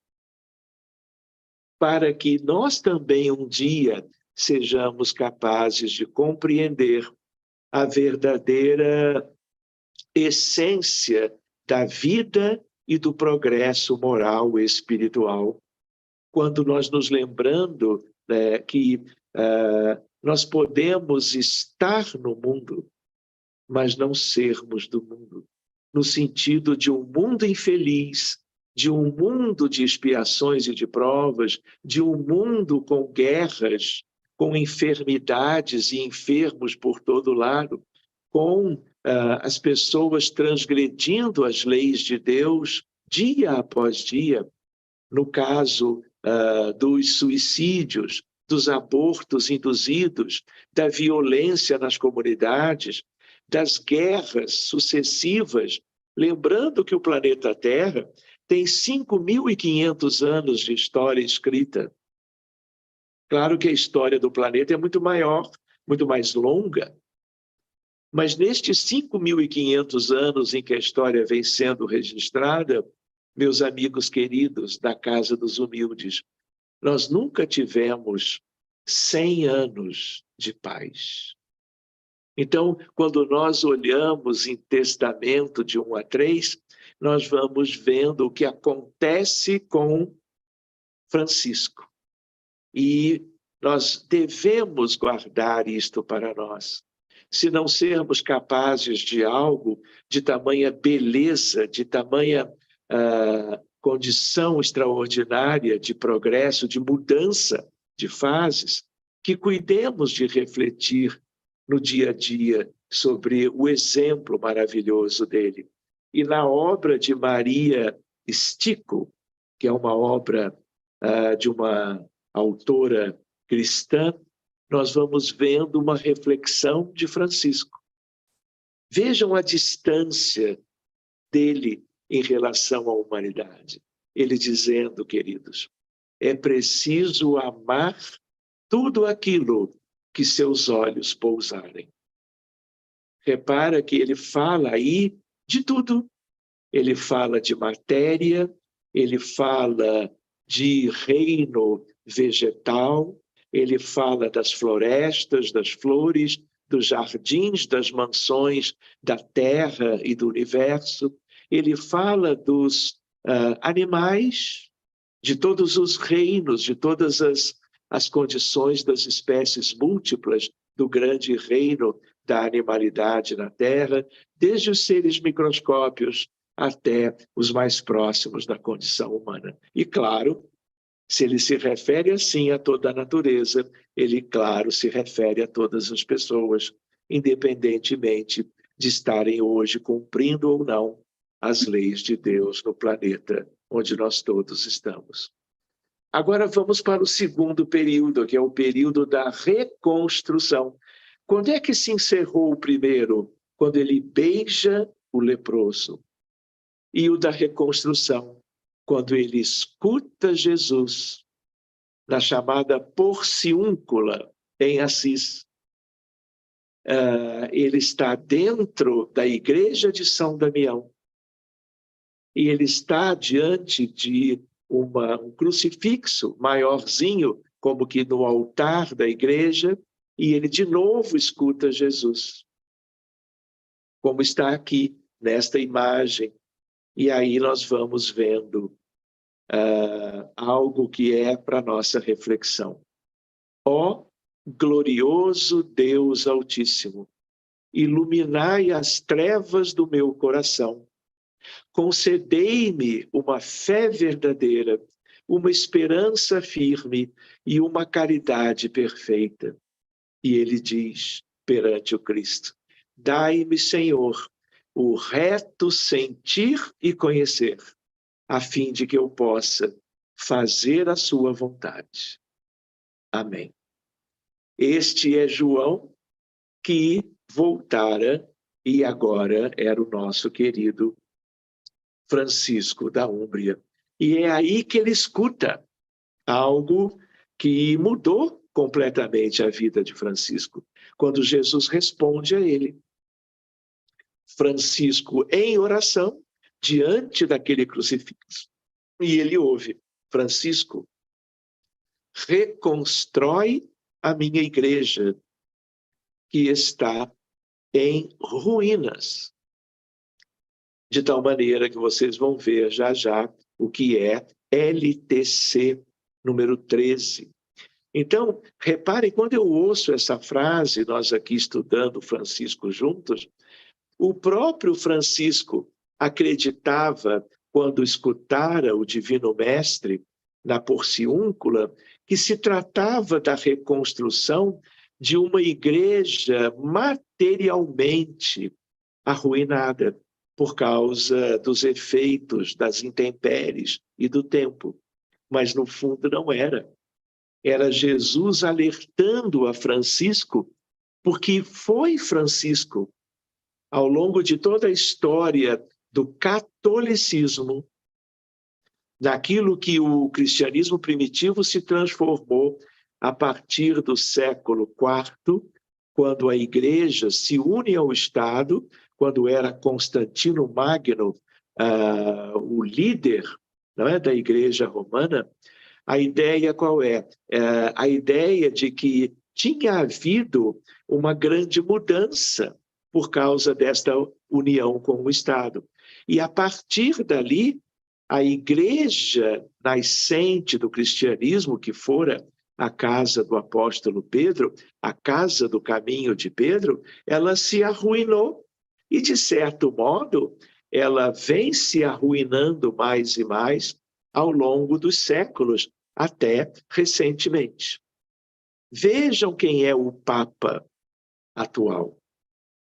para que nós também um dia sejamos capazes de compreender a verdadeira essência da vida e do progresso moral e espiritual, quando nós nos lembrando que nós podemos estar no mundo, mas não sermos do mundo. no sentido de um mundo infeliz, de um mundo de expiações e de provas, de um mundo com guerras, com enfermidades e enfermos por todo lado, com as pessoas transgredindo as leis de Deus dia após dia, no caso dos suicídios, dos abortos induzidos, da violência nas comunidades, das guerras sucessivas, lembrando que o planeta Terra tem 5.500 anos de história escrita. Claro que a história do planeta é muito maior, muito mais longa, mas nestes 5.500 anos em que a história vem sendo registrada, meus amigos queridos da Casa dos Humildes, nós nunca tivemos 100 anos de paz. Então, quando nós olhamos em Testamento de 1 a 3, nós vamos vendo o que acontece com Francisco. E nós devemos guardar isto para nós. Se não sermos capazes de algo de tamanha beleza, de tamanha condição extraordinária de progresso, de mudança de fases, que cuidemos de refletir no dia a dia sobre o exemplo maravilhoso dele. E na obra de Maria Stico, que é uma obra de uma autora cristã, nós vamos vendo uma reflexão de Francisco. Vejam a distância dele em relação à humanidade. Ele dizendo, queridos, é preciso amar tudo aquilo que seus olhos pousarem. Repara que ele fala aí de tudo. Ele fala de matéria, ele fala de reino vegetal, ele fala das florestas, das flores, dos jardins, das mansões da terra e do universo. Ele fala dos animais, de todos os reinos, de todas as condições das espécies múltiplas do grande reino da animalidade na Terra, desde os seres microscópios até os mais próximos da condição humana. E, claro, se ele se refere assim a toda a natureza, ele, claro, se refere a todas as pessoas, independentemente de estarem hoje cumprindo ou não as leis de Deus no planeta onde nós todos estamos. Agora vamos para o segundo período, que é o período da reconstrução. Quando é que se encerrou o primeiro? Quando ele beija o leproso. E o da reconstrução, quando ele escuta Jesus na chamada Porciúncula em Assis. Ele está dentro da igreja de São Damião e ele está diante de um crucifixo maiorzinho, como que no altar da igreja, e ele de novo escuta Jesus, como está aqui nesta imagem. E aí nós vamos vendo algo que é para nossa reflexão. Ó glorioso Deus Altíssimo, iluminai as trevas do meu coração. Concedei-me uma fé verdadeira, uma esperança firme e uma caridade perfeita. E ele diz perante o Cristo: dai-me, Senhor, o reto sentir e conhecer, a fim de que eu possa fazer a sua vontade. Amém. Este é João, que voltara e agora era o nosso querido Francisco da Úmbria. E é aí que ele escuta algo que mudou completamente a vida de Francisco, quando Jesus responde a ele. Francisco em oração, diante daquele crucifixo. E ele ouve: Francisco, reconstrói a minha igreja, que está em ruínas. De tal maneira que vocês vão ver já já o que é LTC número 13. Então, reparem, quando eu ouço essa frase, nós aqui estudando Francisco juntos, o próprio Francisco, acreditava, quando escutara o Divino Mestre na Porciúncula, que se tratava da reconstrução de uma igreja materialmente arruinada por causa dos efeitos das intempéries e do tempo. Mas, no fundo, não era. Era Jesus alertando a Francisco, porque foi Francisco, ao longo de toda a história do catolicismo, naquilo que o cristianismo primitivo se transformou a partir do século IV, quando a igreja se une ao Estado, quando era Constantino Magno, o líder, não é, da igreja romana. A ideia qual é? A ideia de que tinha havido uma grande mudança por causa desta união com o Estado. E, a partir dali, a igreja nascente do cristianismo, que fora a casa do apóstolo Pedro, a casa do caminho de Pedro, ela se arruinou. E, de certo modo, ela vem se arruinando mais e mais ao longo dos séculos, até recentemente. Vejam quem é o Papa atual.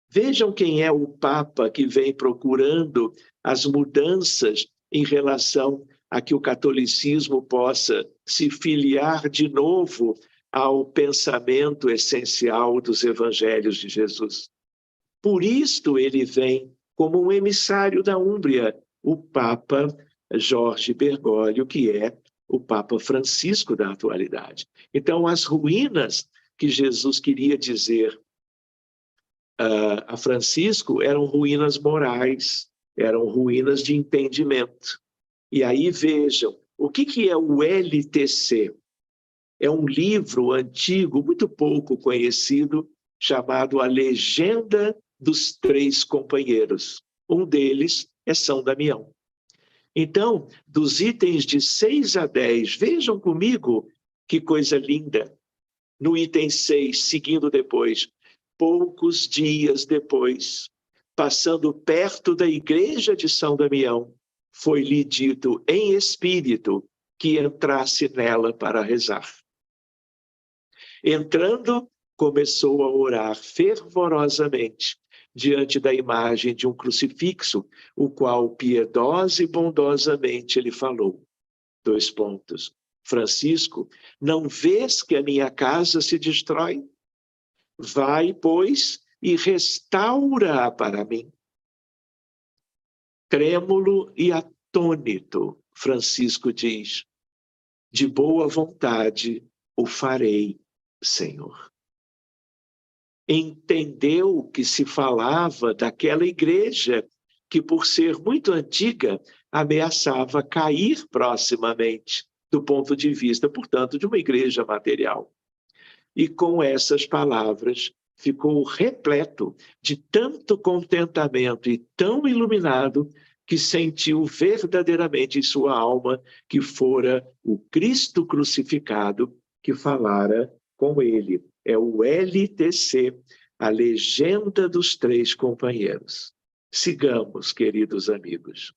Vejam quem é o Papa que vem procurando as mudanças em relação a que o catolicismo possa se filiar de novo ao pensamento essencial dos evangelhos de Jesus. Por isto ele vem como um emissário da Úmbria, o Papa Jorge Bergoglio, que é o Papa Francisco da atualidade. Então, as ruínas que Jesus queria dizer a Francisco eram ruínas morais, eram ruínas de entendimento. E aí vejam, o que é o LTC? É um livro antigo, muito pouco conhecido, chamado A Legenda dos Três Companheiros. Um deles é São Damião. Então, dos itens de 6 a 10, vejam comigo que coisa linda. No item 6, seguindo depois, poucos dias depois, passando perto da igreja de São Damião, foi-lhe dito em espírito que entrasse nela para rezar. Entrando, começou a orar fervorosamente diante da imagem de um crucifixo, o qual piedosa e bondosamente ele falou. : Francisco, não vês que a minha casa se destrói? Vai, pois, e restaura-a para mim. Trêmulo e atônito, Francisco diz: de boa vontade o farei, Senhor. Entendeu que se falava daquela igreja que, por ser muito antiga, ameaçava cair proximamente, do ponto de vista, portanto, de uma igreja material. E com essas palavras ficou repleto de tanto contentamento e tão iluminado que sentiu verdadeiramente em sua alma que fora o Cristo crucificado que falara com ele. É o LTC, a Legenda dos Três Companheiros. Sigamos, queridos amigos.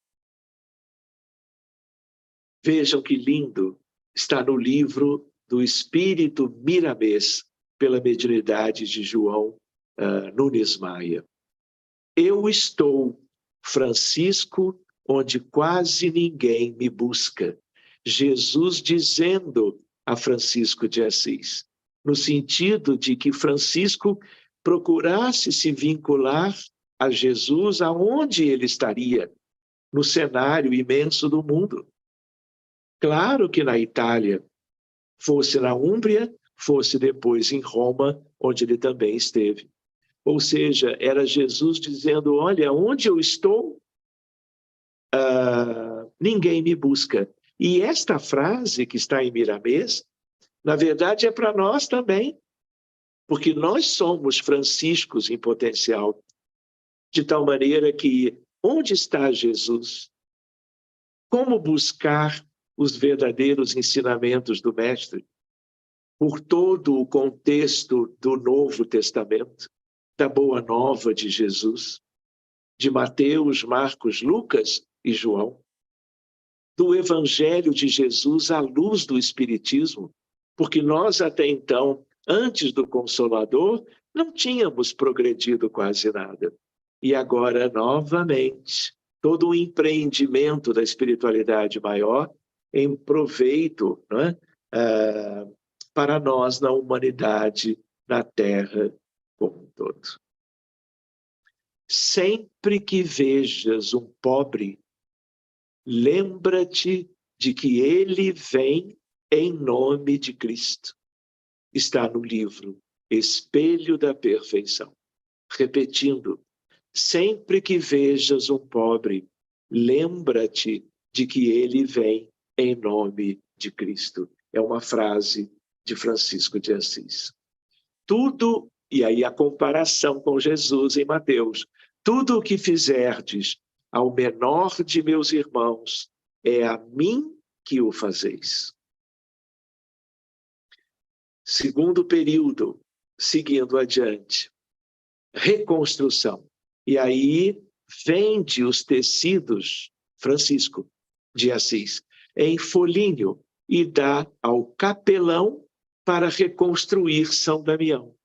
Vejam que lindo, está no livro do Espírito Miramês, pela mediunidade de João Nunes Maia. Eu estou, Francisco, onde quase ninguém me busca. Jesus dizendo a Francisco de Assis, no sentido de que Francisco procurasse se vincular a Jesus aonde ele estaria, no cenário imenso do mundo. Claro que na Itália, fosse na Úmbria, fosse depois em Roma, onde ele também esteve. Ou seja, era Jesus dizendo: olha, onde eu estou, ninguém me busca. E esta frase que está em Miramês, na verdade é para nós também, porque nós somos franciscos em potencial, de tal maneira que onde está Jesus? Como buscar os verdadeiros ensinamentos do Mestre? Por todo o contexto do Novo Testamento, da Boa Nova de Jesus. de Mateus, Marcos, Lucas e João, do Evangelho de Jesus à luz do Espiritismo, porque nós até então, antes do Consolador, não tínhamos progredido quase nada. E agora, novamente, todo o empreendimento da espiritualidade maior em proveito, não é? Para nós, na humanidade, na Terra como um todo. Sempre que vejas um pobre, lembra-te de que ele vem em nome de Cristo. Está no livro Espelho da Perfeição. Repetindo, sempre que vejas um pobre, lembra-te de que ele vem em nome de Cristo. É uma frase de Francisco de Assis. Tudo, e aí a comparação com Jesus em Mateus, tudo o que fizerdes ao menor de meus irmãos, é a mim que o fazeis. Segundo período, seguindo adiante, reconstrução. E aí vende os tecidos, Francisco de Assis, em folhinho e dá ao capelão para reconstruir São Damião.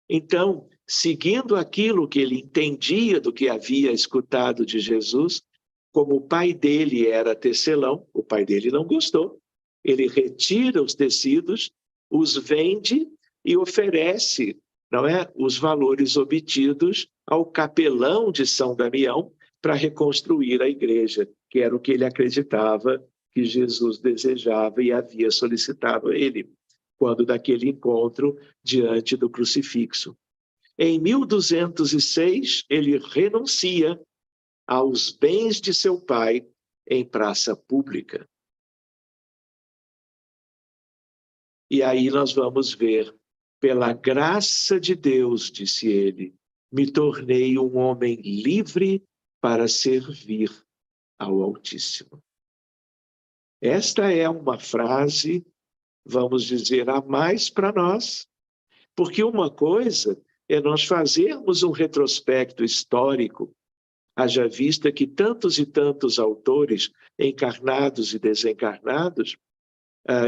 Então, seguindo aquilo que ele entendia do que havia escutado de Jesus, como o pai dele era tecelão, o pai dele não gostou. Ele retira os tecidos, os vende e oferece, não é, os valores obtidos ao capelão de São Damião para reconstruir a igreja, que era o que ele acreditava que Jesus desejava e havia solicitado a ele, quando daquele encontro diante do crucifixo. Em 1206, ele renuncia aos bens de seu pai em praça pública. E aí nós vamos ver, pela graça de Deus, disse ele, me tornei um homem livre para servir ao Altíssimo. Esta é uma frase, vamos dizer, a mais para nós, porque uma coisa é nós fazermos um retrospecto histórico, haja vista que tantos e tantos autores, encarnados e desencarnados,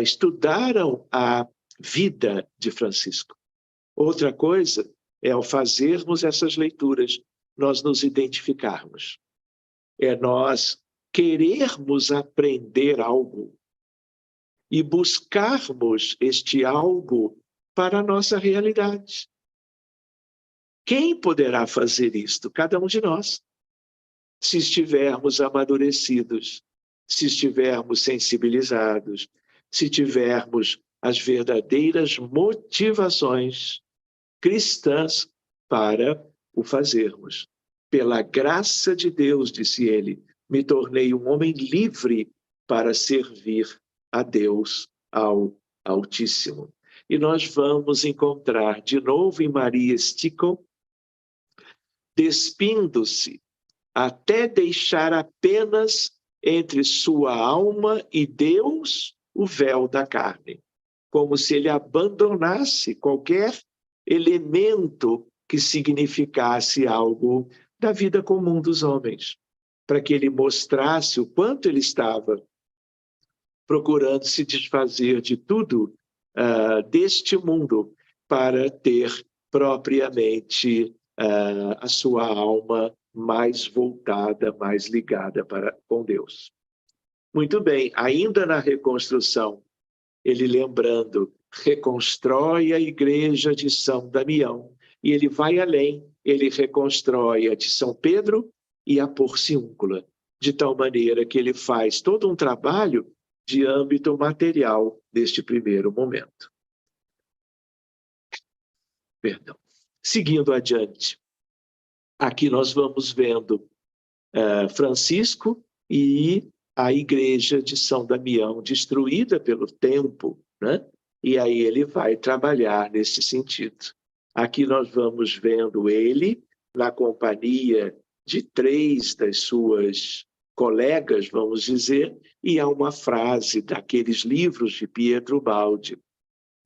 estudaram a vida de Francisco. Outra coisa é, ao fazermos essas leituras, nós nos identificarmos. É nós querermos aprender algo e buscarmos este algo para a nossa realidade. Quem poderá fazer isto? Cada um de nós. Se estivermos amadurecidos, se estivermos sensibilizados, se tivermos as verdadeiras motivações cristãs para o fazermos. Pela graça de Deus, disse ele, me tornei um homem livre para servir a Deus, ao Altíssimo. E nós vamos encontrar de novo em Maria Stickle, despindo-se até deixar apenas entre sua alma e Deus o véu da carne, como se ele abandonasse qualquer elemento que significasse algo da vida comum dos homens, para que ele mostrasse o quanto ele estava procurando se desfazer de tudo deste mundo para ter propriamente a sua alma mais voltada, mais ligada com Deus. Muito bem, ainda na reconstrução, ele lembrando, reconstrói a igreja de São Damião, e ele vai além, ele reconstrói a de São Pedro e a Porciúncula, de tal maneira que ele faz todo um trabalho de âmbito material neste primeiro momento. Perdão. Seguindo adiante, aqui nós vamos vendo Francisco e a igreja de São Damião destruída pelo tempo, né? E aí ele vai trabalhar nesse sentido. Aqui nós vamos vendo ele na companhia de 3 das suas colegas, vamos dizer, e há uma frase daqueles livros de Pietro Baldi,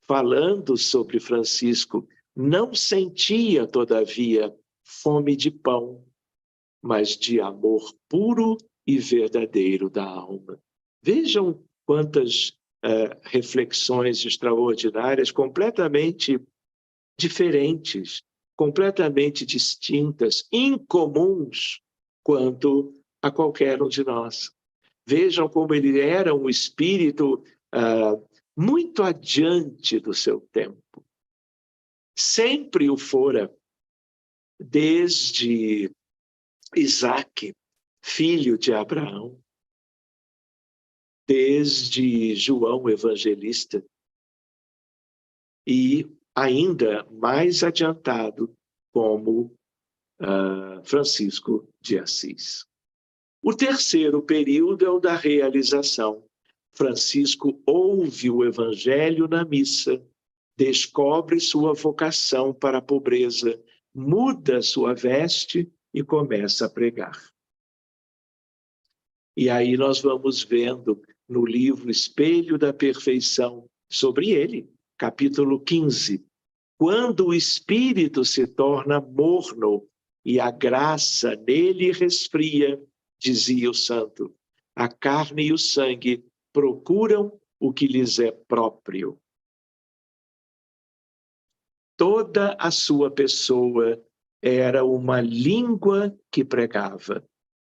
falando sobre Francisco, não sentia, todavia, fome de pão, mas de amor puro e verdadeiro da alma. Vejam quantas reflexões extraordinárias, completamente diferentes, completamente distintas, incomuns quanto a qualquer um de nós. Vejam como ele era um espírito muito adiante do seu tempo. Sempre o fora, desde Isaque, filho de Abraão, desde João Evangelista, e ainda mais adiantado como Francisco de Assis. O terceiro período é o da realização. Francisco ouve o Evangelho na missa, descobre sua vocação para a pobreza, muda sua veste e começa a pregar. E aí nós vamos vendo no livro Espelho da Perfeição sobre ele, capítulo 15, quando o espírito se torna morno e a graça nele resfria, dizia o santo, a carne e o sangue procuram o que lhes é próprio. Toda a sua pessoa era uma língua que pregava.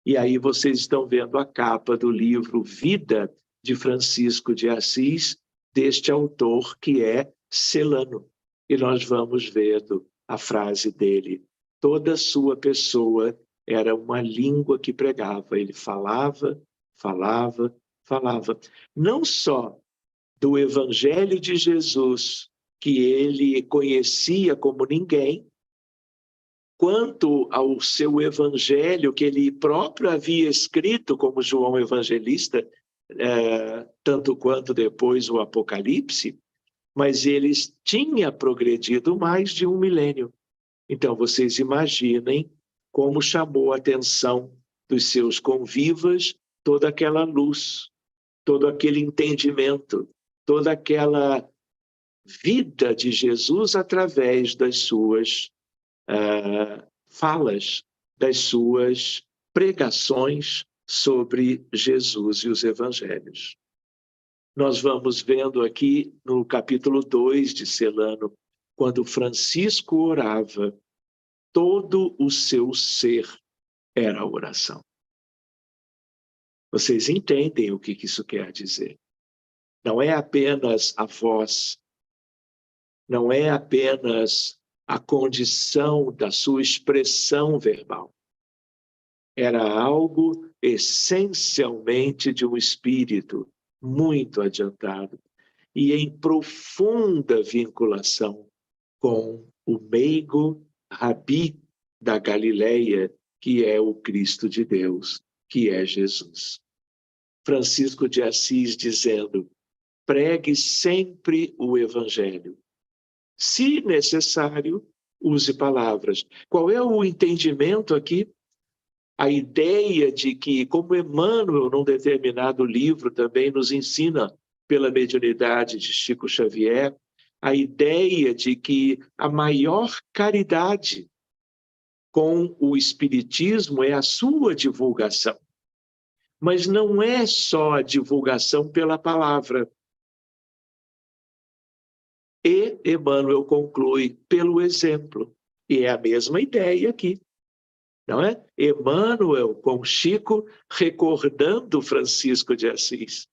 E aí vocês estão vendo a capa do livro Vida de Francisco de Assis, deste autor que é Celano. E nós vamos vendo a frase dele. Toda a sua pessoa era uma língua que pregava. Ele falava, falava, falava. Não só do Evangelho de Jesus, que ele conhecia como ninguém, quanto ao seu evangelho, que ele próprio havia escrito como João Evangelista, tanto quanto depois o Apocalipse, mas ele tinha progredido mais de 1 milênio. Então, vocês imaginem como chamou a atenção dos seus convivas toda aquela luz, todo aquele entendimento, toda aquela vida de Jesus através das suas falas, das suas pregações sobre Jesus e os evangelhos. Nós vamos vendo aqui no capítulo 2 de Celano, quando Francisco orava, todo o seu ser era a oração. Vocês entendem o que isso quer dizer? Não é apenas a voz, não é apenas a condição da sua expressão verbal. Era algo essencialmente de um espírito muito adiantado e em profunda vinculação com o meigo Rabi da Galileia, que é o Cristo de Deus, que é Jesus. Francisco de Assis dizendo, pregue sempre o Evangelho. Se necessário, use palavras. Qual é o entendimento aqui? A ideia de que, como Emmanuel, num determinado livro, também nos ensina, pela mediunidade de Chico Xavier, a ideia de que a maior caridade com o Espiritismo é a sua divulgação. Mas não é só a divulgação pela palavra. E Emmanuel conclui pelo exemplo. E é a mesma ideia aqui. Não é? Emmanuel com Chico recordando Francisco de Assis,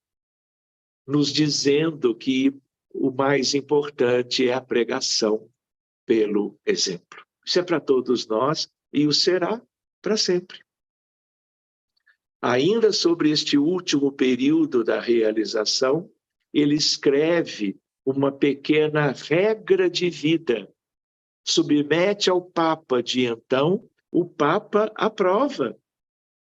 nos dizendo que o mais importante é a pregação pelo exemplo. Isso é para todos nós e o será para sempre. Ainda sobre este último período da realização, ele escreve uma pequena regra de vida. Submete ao Papa de então, o Papa aprova.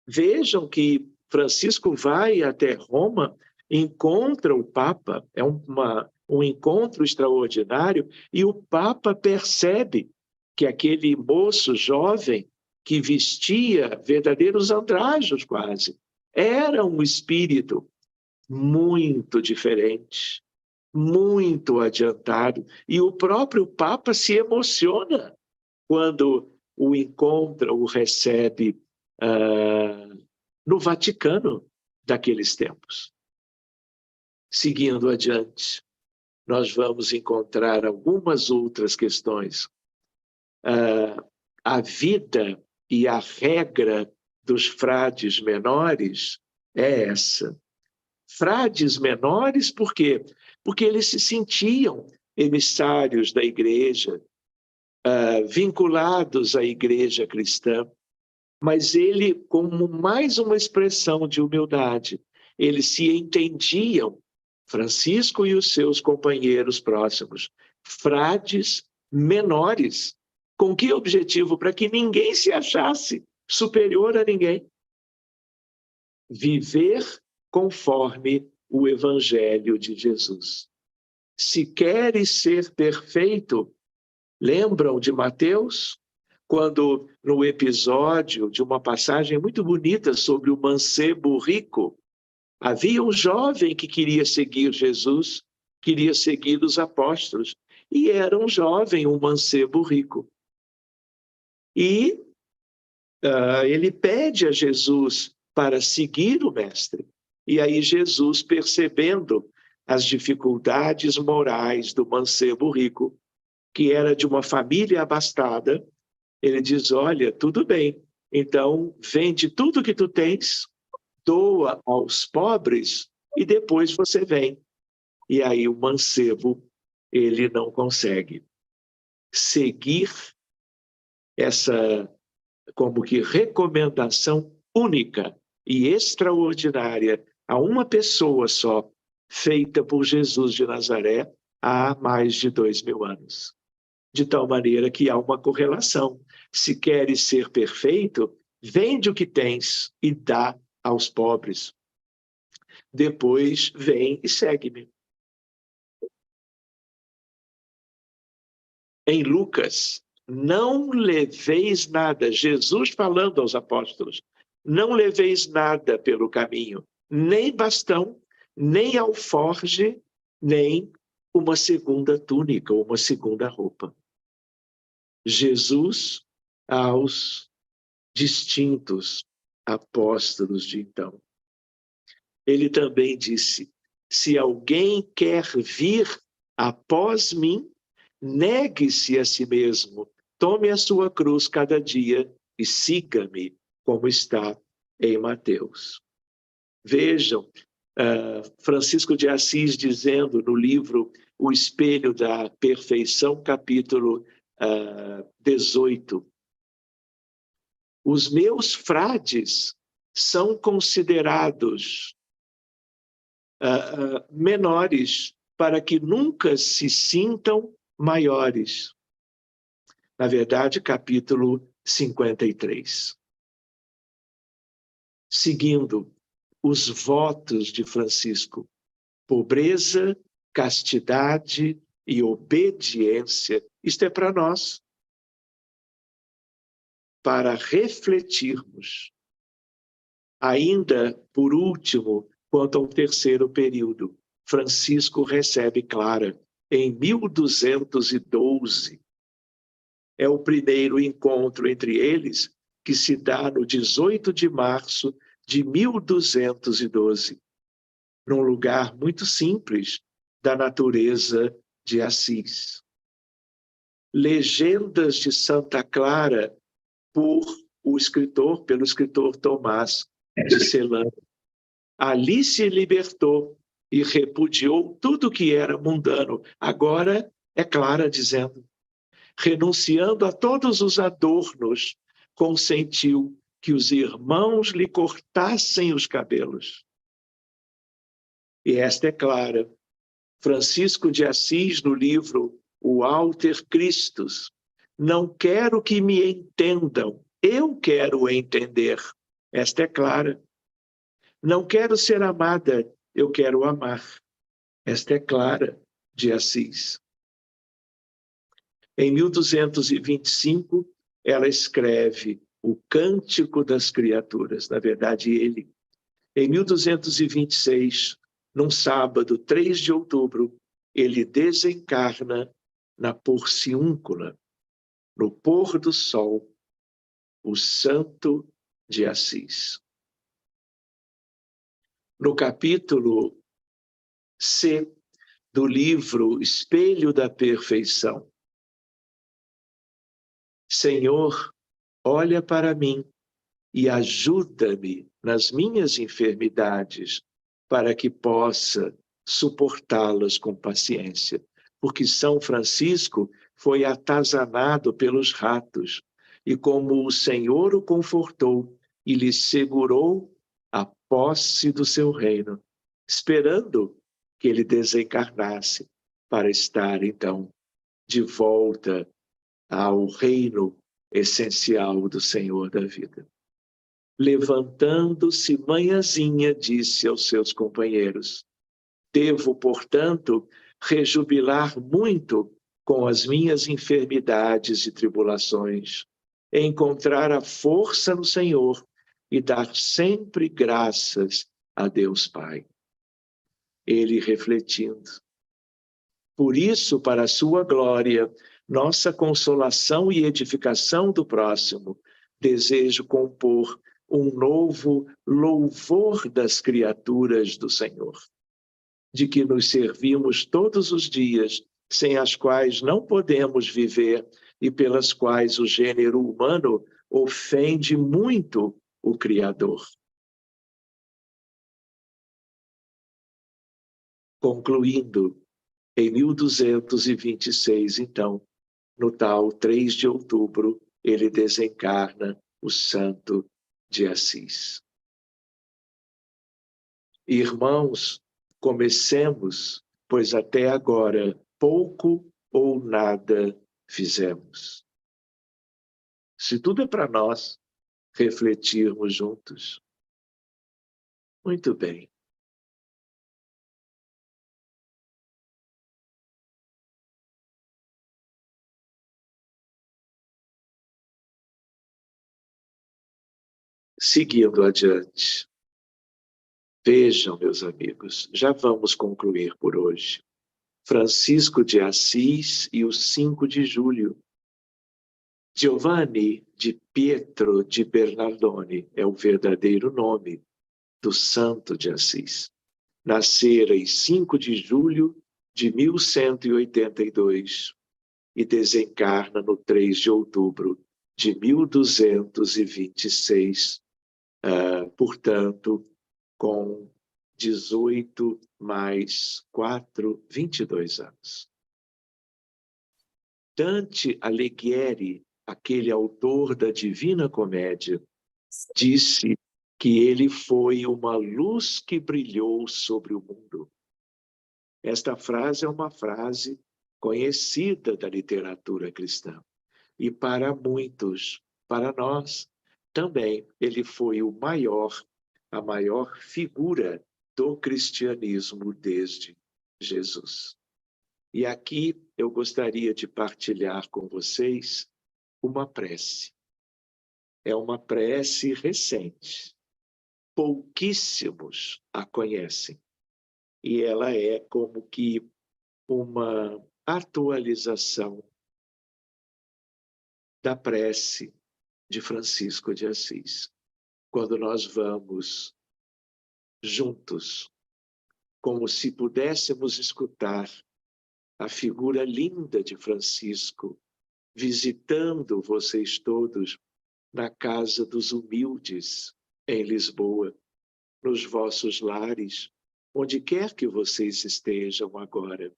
Vejam que Francisco vai até Roma, encontra o Papa, é um encontro extraordinário, e o Papa percebe que aquele moço jovem que vestia verdadeiros andrajos quase, era um espírito muito diferente, muito adiantado, e o próprio Papa se emociona quando o encontra, o recebe no Vaticano daqueles tempos. Seguindo adiante, nós vamos encontrar algumas outras questões. A vida e a regra dos frades menores é essa. Frades menores, por quê? Porque eles se sentiam emissários da igreja, vinculados à igreja cristã, mas ele, como mais uma expressão de humildade, eles se entendiam, Francisco e os seus companheiros próximos, frades menores. Com que objetivo? Para que ninguém se achasse superior a ninguém. Viver conforme o Evangelho de Jesus. Se queres ser perfeito, lembram de Mateus? Quando, no episódio de uma passagem muito bonita sobre o mancebo rico, havia um jovem que queria seguir Jesus, queria seguir os apóstolos, e era um jovem, um mancebo rico. E ele pede a Jesus para seguir o mestre. E aí Jesus, percebendo as dificuldades morais do mancebo rico, que era de uma família abastada, ele diz, olha, tudo bem, então vende tudo que tu tens, doa aos pobres e depois você vem. E aí o mancebo, ele não consegue seguir essa como que recomendação única e extraordinária a uma pessoa só, feita por Jesus de Nazaré há mais de 2000 anos. De tal maneira que há uma correlação. Se queres ser perfeito, vende o que tens e dá aos pobres. Depois vem e segue-me. Em Lucas, não leveis nada, Jesus falando aos apóstolos, não leveis nada pelo caminho, nem bastão, nem alforge, nem uma segunda túnica ou uma segunda roupa. Jesus aos distintos apóstolos de então. Ele também disse, se alguém quer vir após mim, negue-se a si mesmo, tome a sua cruz cada dia e siga-me, como está em Mateus. Vejam, Francisco de Assis dizendo no livro O Espelho da Perfeição, capítulo 18. Os meus frades são considerados menores para que nunca se sintam maiores. Na verdade, capítulo 53. Seguindo os votos de Francisco, pobreza, castidade e obediência, isto é para nós, para refletirmos. Ainda, por último, quanto ao terceiro período, Francisco recebe Clara em 1212. É o primeiro encontro entre eles que se dá no 18 de março de 1212, num lugar muito simples da natureza de Assis. Legendas de Santa Clara pelo escritor Tomás de Celano. Ali se libertou e repudiou tudo que era mundano. Agora é Clara dizendo, renunciando a todos os adornos, consentiu que os irmãos lhe cortassem os cabelos. E esta é Clara. Francisco de Assis, no livro O Alter Christus, não quero que me entendam, eu quero entender. Esta é Clara. Não quero ser amada, eu quero amar. Esta é Clara de Assis. Em 1225, ela escreve o Cântico das Criaturas, na verdade, ele. Em 1226, num sábado, 3 de outubro, ele desencarna na Porciúncula, no pôr do sol, o santo de Assis. No capítulo C do livro Espelho da Perfeição, Senhor, olha para mim e ajuda-me nas minhas enfermidades, para que possa suportá-las com paciência. Porque São Francisco foi atazanado pelos ratos, e como o Senhor o confortou e lhe segurou a posse do seu reino, esperando que ele desencarnasse para estar, então, de volta ao reino essencial do Senhor da vida. Levantando-se manhãzinha, disse aos seus companheiros: devo, portanto, rejubilar muito com as minhas enfermidades e tribulações, encontrar a força no Senhor e dar sempre graças a Deus Pai. Ele refletindo: por isso, para a sua glória, nossa consolação e edificação do próximo, desejo compor um novo louvor das criaturas do Senhor, de que nos servimos todos os dias, sem as quais não podemos viver e pelas quais o gênero humano ofende muito o Criador. Concluindo, em 1226, então, no tal 3 de outubro, ele desencarna o santo de Assis. Irmãos, comecemos, pois até agora pouco ou nada fizemos. Se tudo é para nós refletirmos juntos, muito bem. Seguindo adiante. Vejam, meus amigos, já vamos concluir por hoje. Francisco de Assis e o 5 de julho. Giovanni di Pietro di Bernardone é o verdadeiro nome do santo de Assis. Nascera em 5 de julho de 1182 e desencarna no 3 de outubro de 1226, portanto, com 18 mais 4, 22 anos. Dante Alighieri, aquele autor da Divina Comédia, disse que ele foi uma luz que brilhou sobre o mundo. Esta frase é uma frase conhecida da literatura cristã. E para muitos, para nós, também ele foi a maior figura do cristianismo desde Jesus. E aqui eu gostaria de partilhar com vocês uma prece. É uma prece recente. Pouquíssimos a conhecem. E ela é como que uma atualização da prece de Francisco de Assis. Quando nós vamos juntos, como se pudéssemos escutar a figura linda de Francisco, visitando vocês todos na Casa dos Humildes, em Lisboa, nos vossos lares, onde quer que vocês estejam agora.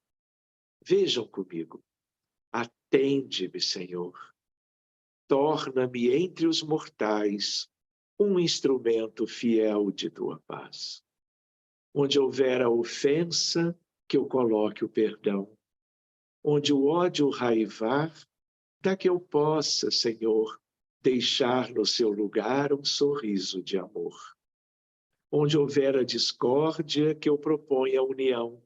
Vejam comigo. Atende-me, Senhor. Torna-me entre os mortais um instrumento fiel de tua paz. Onde houver a ofensa, que eu coloque o perdão. Onde o ódio raivar, dá que eu possa, Senhor, deixar no seu lugar um sorriso de amor. Onde houver a discórdia, que eu proponha a união.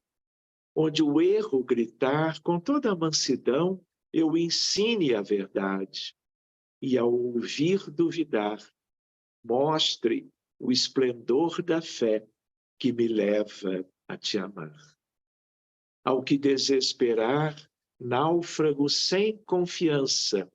Onde o erro gritar, com toda a mansidão, eu ensine a verdade. E ao ouvir duvidar, mostre o esplendor da fé que me leva a te amar. Ao que desesperar, náufrago sem confiança,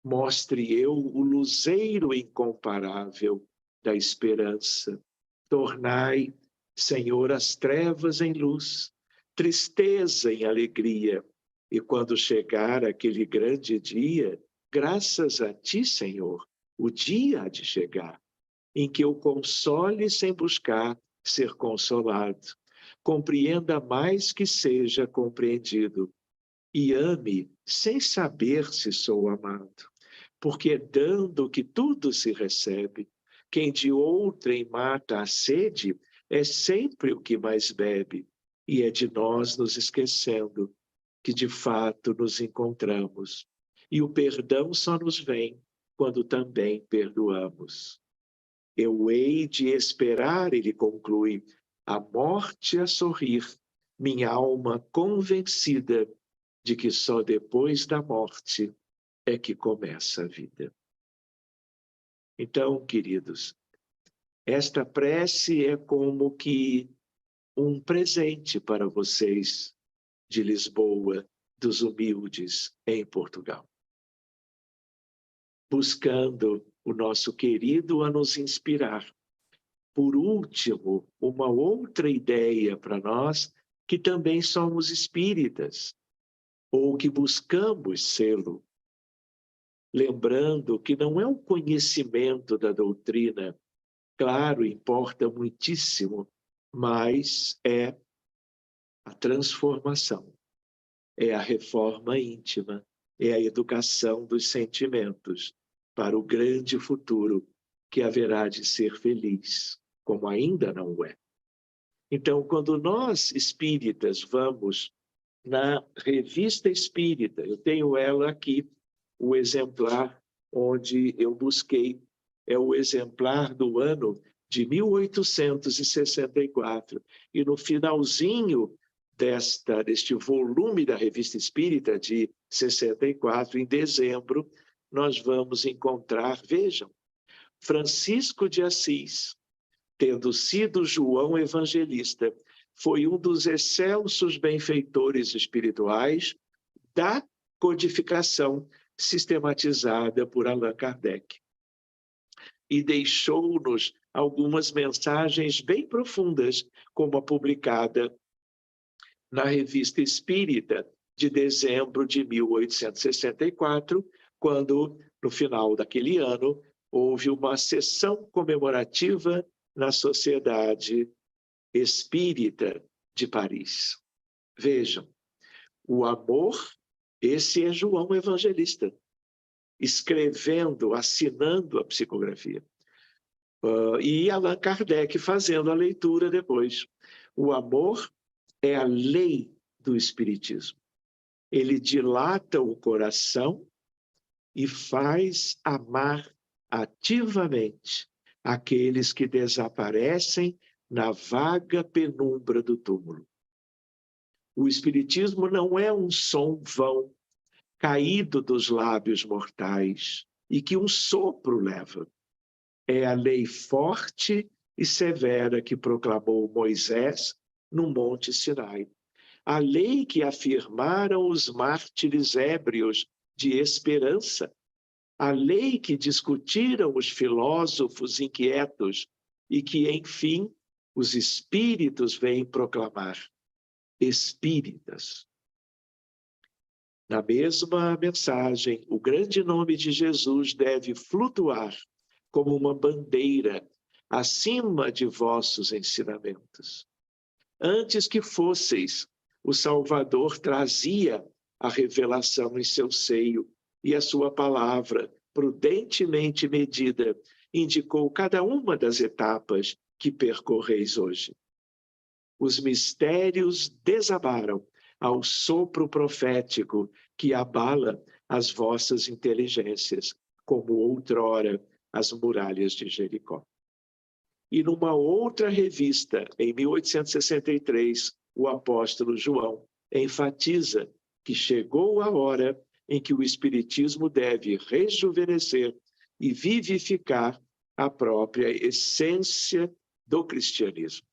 Mostre eu o luzeiro incomparável da esperança. Tornai, Senhor, as trevas em luz, tristeza em alegria. E quando chegar aquele grande dia, graças a ti, Senhor, o dia há de chegar, em que eu console sem buscar ser consolado, compreenda mais que seja compreendido, e ame sem saber se sou amado. Porque é dando que tudo se recebe. Quem de outrem mata a sede é sempre o que mais bebe, e é de nós nos esquecendo que de fato nos encontramos. E o perdão só nos vem quando também perdoamos. Eu hei de esperar, ele conclui, a morte a sorrir, minha alma convencida de que só depois da morte é que começa a vida. Então, queridos, esta prece é como que um presente para vocês de Lisboa, dos humildes em Portugal. Buscando o nosso querido a nos inspirar. Por último, uma outra ideia para nós, que também somos espíritas, ou que buscamos sê-lo. Lembrando que não é o conhecimento da doutrina, claro, importa muitíssimo, mas é a transformação, é a reforma íntima, é a educação dos sentimentos para o grande futuro que haverá de ser feliz, como ainda não é. Então, quando nós espíritas vamos na Revista Espírita, eu tenho ela aqui, o exemplar onde eu busquei, é o exemplar do ano de 1864. E no finalzinho deste volume da Revista Espírita de 64, em dezembro, nós vamos encontrar, vejam, Francisco de Assis, tendo sido João Evangelista, foi um dos excelsos benfeitores espirituais da codificação sistematizada por Allan Kardec. E deixou-nos algumas mensagens bem profundas, como a publicada na Revista Espírita de dezembro de 1864, quando, no final daquele ano, houve uma sessão comemorativa na Sociedade Espírita de Paris. Vejam, o amor, esse é João Evangelista, escrevendo, assinando a psicografia. E Allan Kardec fazendo a leitura depois. O amor é a lei do Espiritismo. Ele dilata o coração e faz amar ativamente aqueles que desaparecem na vaga penumbra do túmulo. O Espiritismo não é um som vão, caído dos lábios mortais, e que um sopro leva. É a lei forte e severa que proclamou Moisés no Monte Sinai. A lei que afirmaram os mártires ébrios de esperança. A lei que discutiram os filósofos inquietos e que, enfim, os espíritos vêm proclamar. Espíritas. Na mesma mensagem, o grande nome de Jesus deve flutuar como uma bandeira acima de vossos ensinamentos. Antes que fosseis, o Salvador trazia a revelação em seu seio e a sua palavra, prudentemente medida, indicou cada uma das etapas que percorreis hoje. Os mistérios desabaram ao sopro profético que abala as vossas inteligências, como outrora as muralhas de Jericó. E numa outra revista, em 1863, o apóstolo João enfatiza que chegou a hora em que o Espiritismo deve rejuvenescer e vivificar a própria essência do cristianismo.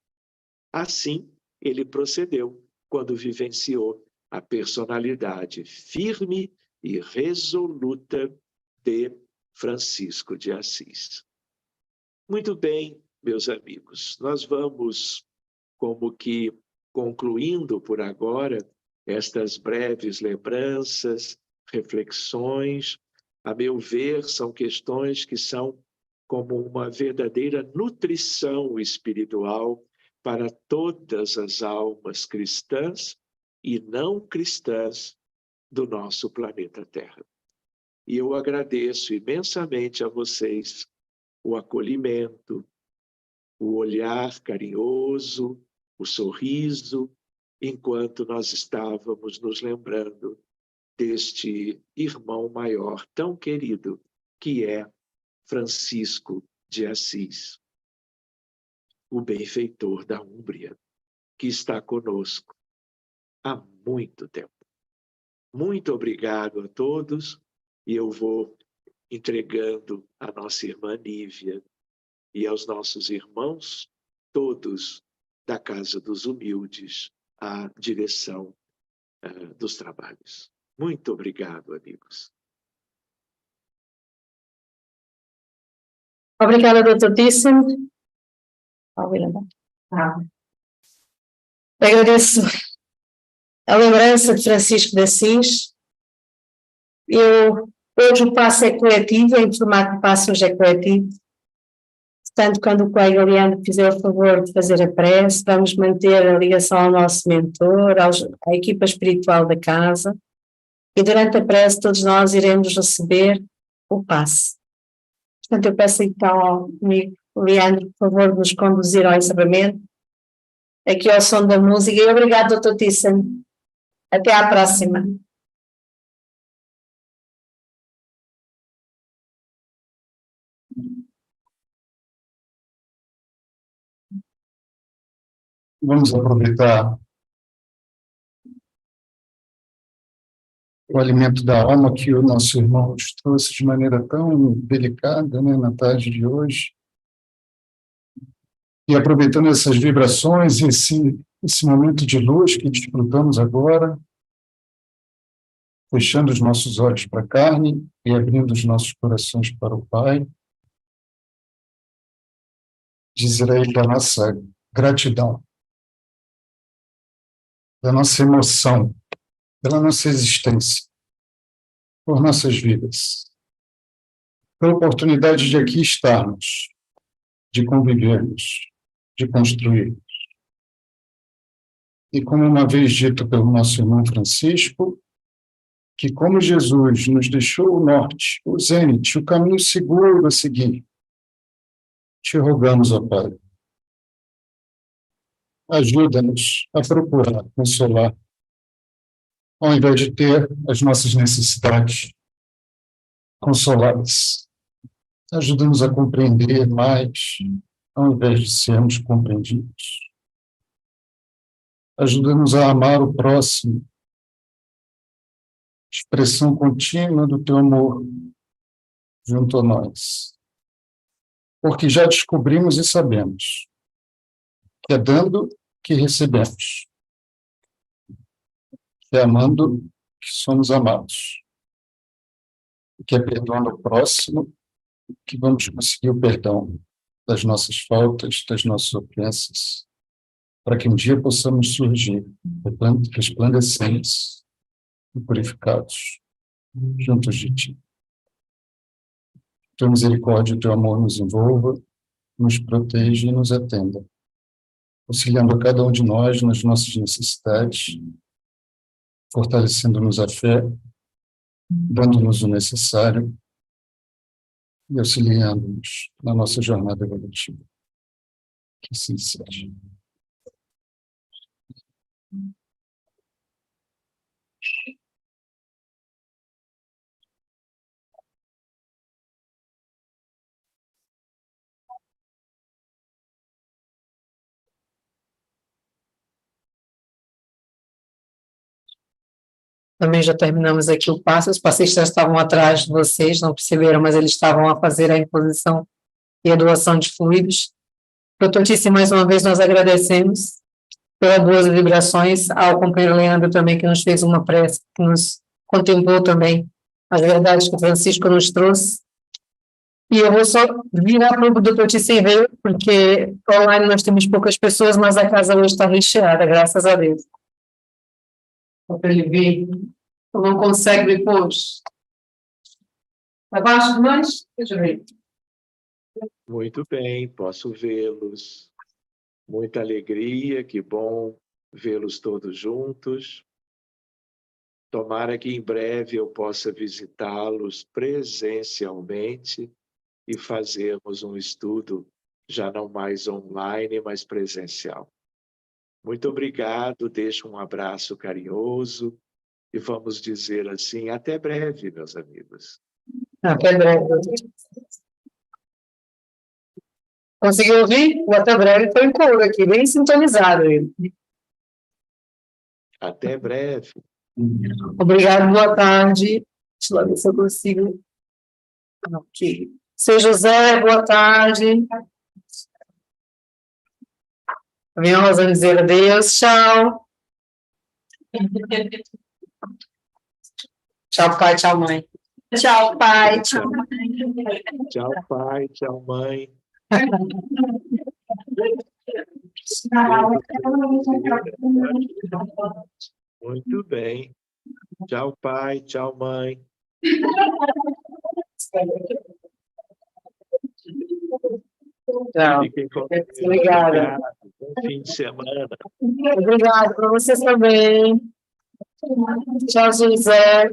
Assim, ele procedeu quando vivenciou a personalidade firme e resoluta de Francisco de Assis. Muito bem, meus amigos, nós vamos como que concluindo por agora estas breves lembranças, reflexões. A meu ver, são questões que são como uma verdadeira nutrição espiritual para todas as almas cristãs e não cristãs do nosso planeta Terra. E eu agradeço imensamente a vocês o acolhimento, o olhar carinhoso, o sorriso, enquanto nós estávamos nos lembrando deste irmão maior tão querido, que é Francisco de Assis, o benfeitor da Úmbria, que está conosco há muito tempo. Muito obrigado a todos, e eu vou entregando à nossa irmã Nívia e aos nossos irmãos, todos da Casa dos Humildes, a direção dos trabalhos. Muito obrigado, amigos. Obrigada, doutor Thyssen. Agradeço a lembrança de Francisco de Assis. Hoje o passo é coletivo, em formato de passo hoje é coletivo. Portanto, quando o colega Leandro fizer o favor de fazer a prece, vamos manter a ligação ao nosso mentor, à equipa espiritual da casa, e durante a prece todos nós iremos receber o passe. Portanto, eu peço então ao amigo Leandro, por favor, de nos conduzir ao encerramento, aqui ao som da música, e obrigado, doutor Thyssen. Até à próxima. Vamos aproveitar o alimento da alma que o nosso irmão nos trouxe de maneira tão delicada, né, na tarde de hoje. E aproveitando essas vibrações, esse momento de luz que desfrutamos agora, fechando os nossos olhos para a carne e abrindo os nossos corações para o Pai, dizer a Ele da nossa gratidão, da nossa emoção, pela nossa existência, por nossas vidas, pela oportunidade de aqui estarmos, de convivermos, de construirmos. E como uma vez dito pelo nosso irmão Francisco, que como Jesus nos deixou o norte, o zênite, o caminho seguro a seguir, te rogamos, ó Pai, ajuda-nos a procurar consolar, ao invés de ter as nossas necessidades consoladas. Ajuda-nos a compreender mais, ao invés de sermos compreendidos. Ajuda-nos a amar o próximo, expressão contínua do teu amor junto a nós. Porque já descobrimos e sabemos que é dando que recebemos, que é amando que somos amados, que é perdoando o próximo que vamos conseguir o perdão das nossas faltas, das nossas ofensas, para que um dia possamos surgir resplandecentes e purificados juntos de Ti. Tua misericórdia e Teu amor nos envolva, nos proteja e nos atenda, auxiliando a cada um de nós nas nossas necessidades, fortalecendo-nos a fé, dando-nos o necessário e auxiliando-nos na nossa jornada evolutiva. Que assim seja. Também já terminamos aqui o passo. Os passistas estavam atrás de vocês, não perceberam, mas eles estavam a fazer a imposição e a doação de fluidos. Doutor Thyssen, mais uma vez nós agradecemos pelas boas vibrações, ao companheiro Leandro também, que nos fez uma prece, que nos contemplou também as verdades que o Francisco nos trouxe. E eu vou só virar para o Dr. Tissim ver, porque online nós temos poucas pessoas, mas a casa hoje está recheada, graças a Deus. Só para ele ver. Não consegue depois. Abaixo mais, deixa eu ver. Muito bem, posso vê-los. Muita alegria, que bom vê-los todos juntos. Tomara que em breve eu possa visitá-los presencialmente e fazermos um estudo já não mais online, mas presencial. Muito obrigado, deixo um abraço carinhoso e vamos dizer assim, até breve, meus amigos. Até breve. Conseguiu ouvir? O até breve foi em coro aqui, bem sintonizado ele. Até breve. Obrigado, boa tarde. Deixa eu ver se eu consigo. Ok. Seu José, boa tarde. Venha, Rosane, dizer adeus. Tchau. Tchau, pai, tchau, mãe. Tchau, pai. Tchau. Tchau, pai. Tchau, mãe. Muito bem. Tchau, pai. Tchau, mãe. Tchau. Fiquem com Deus. Obrigada. Bom fim de semana. Obrigada para vocês também. Tchau, José.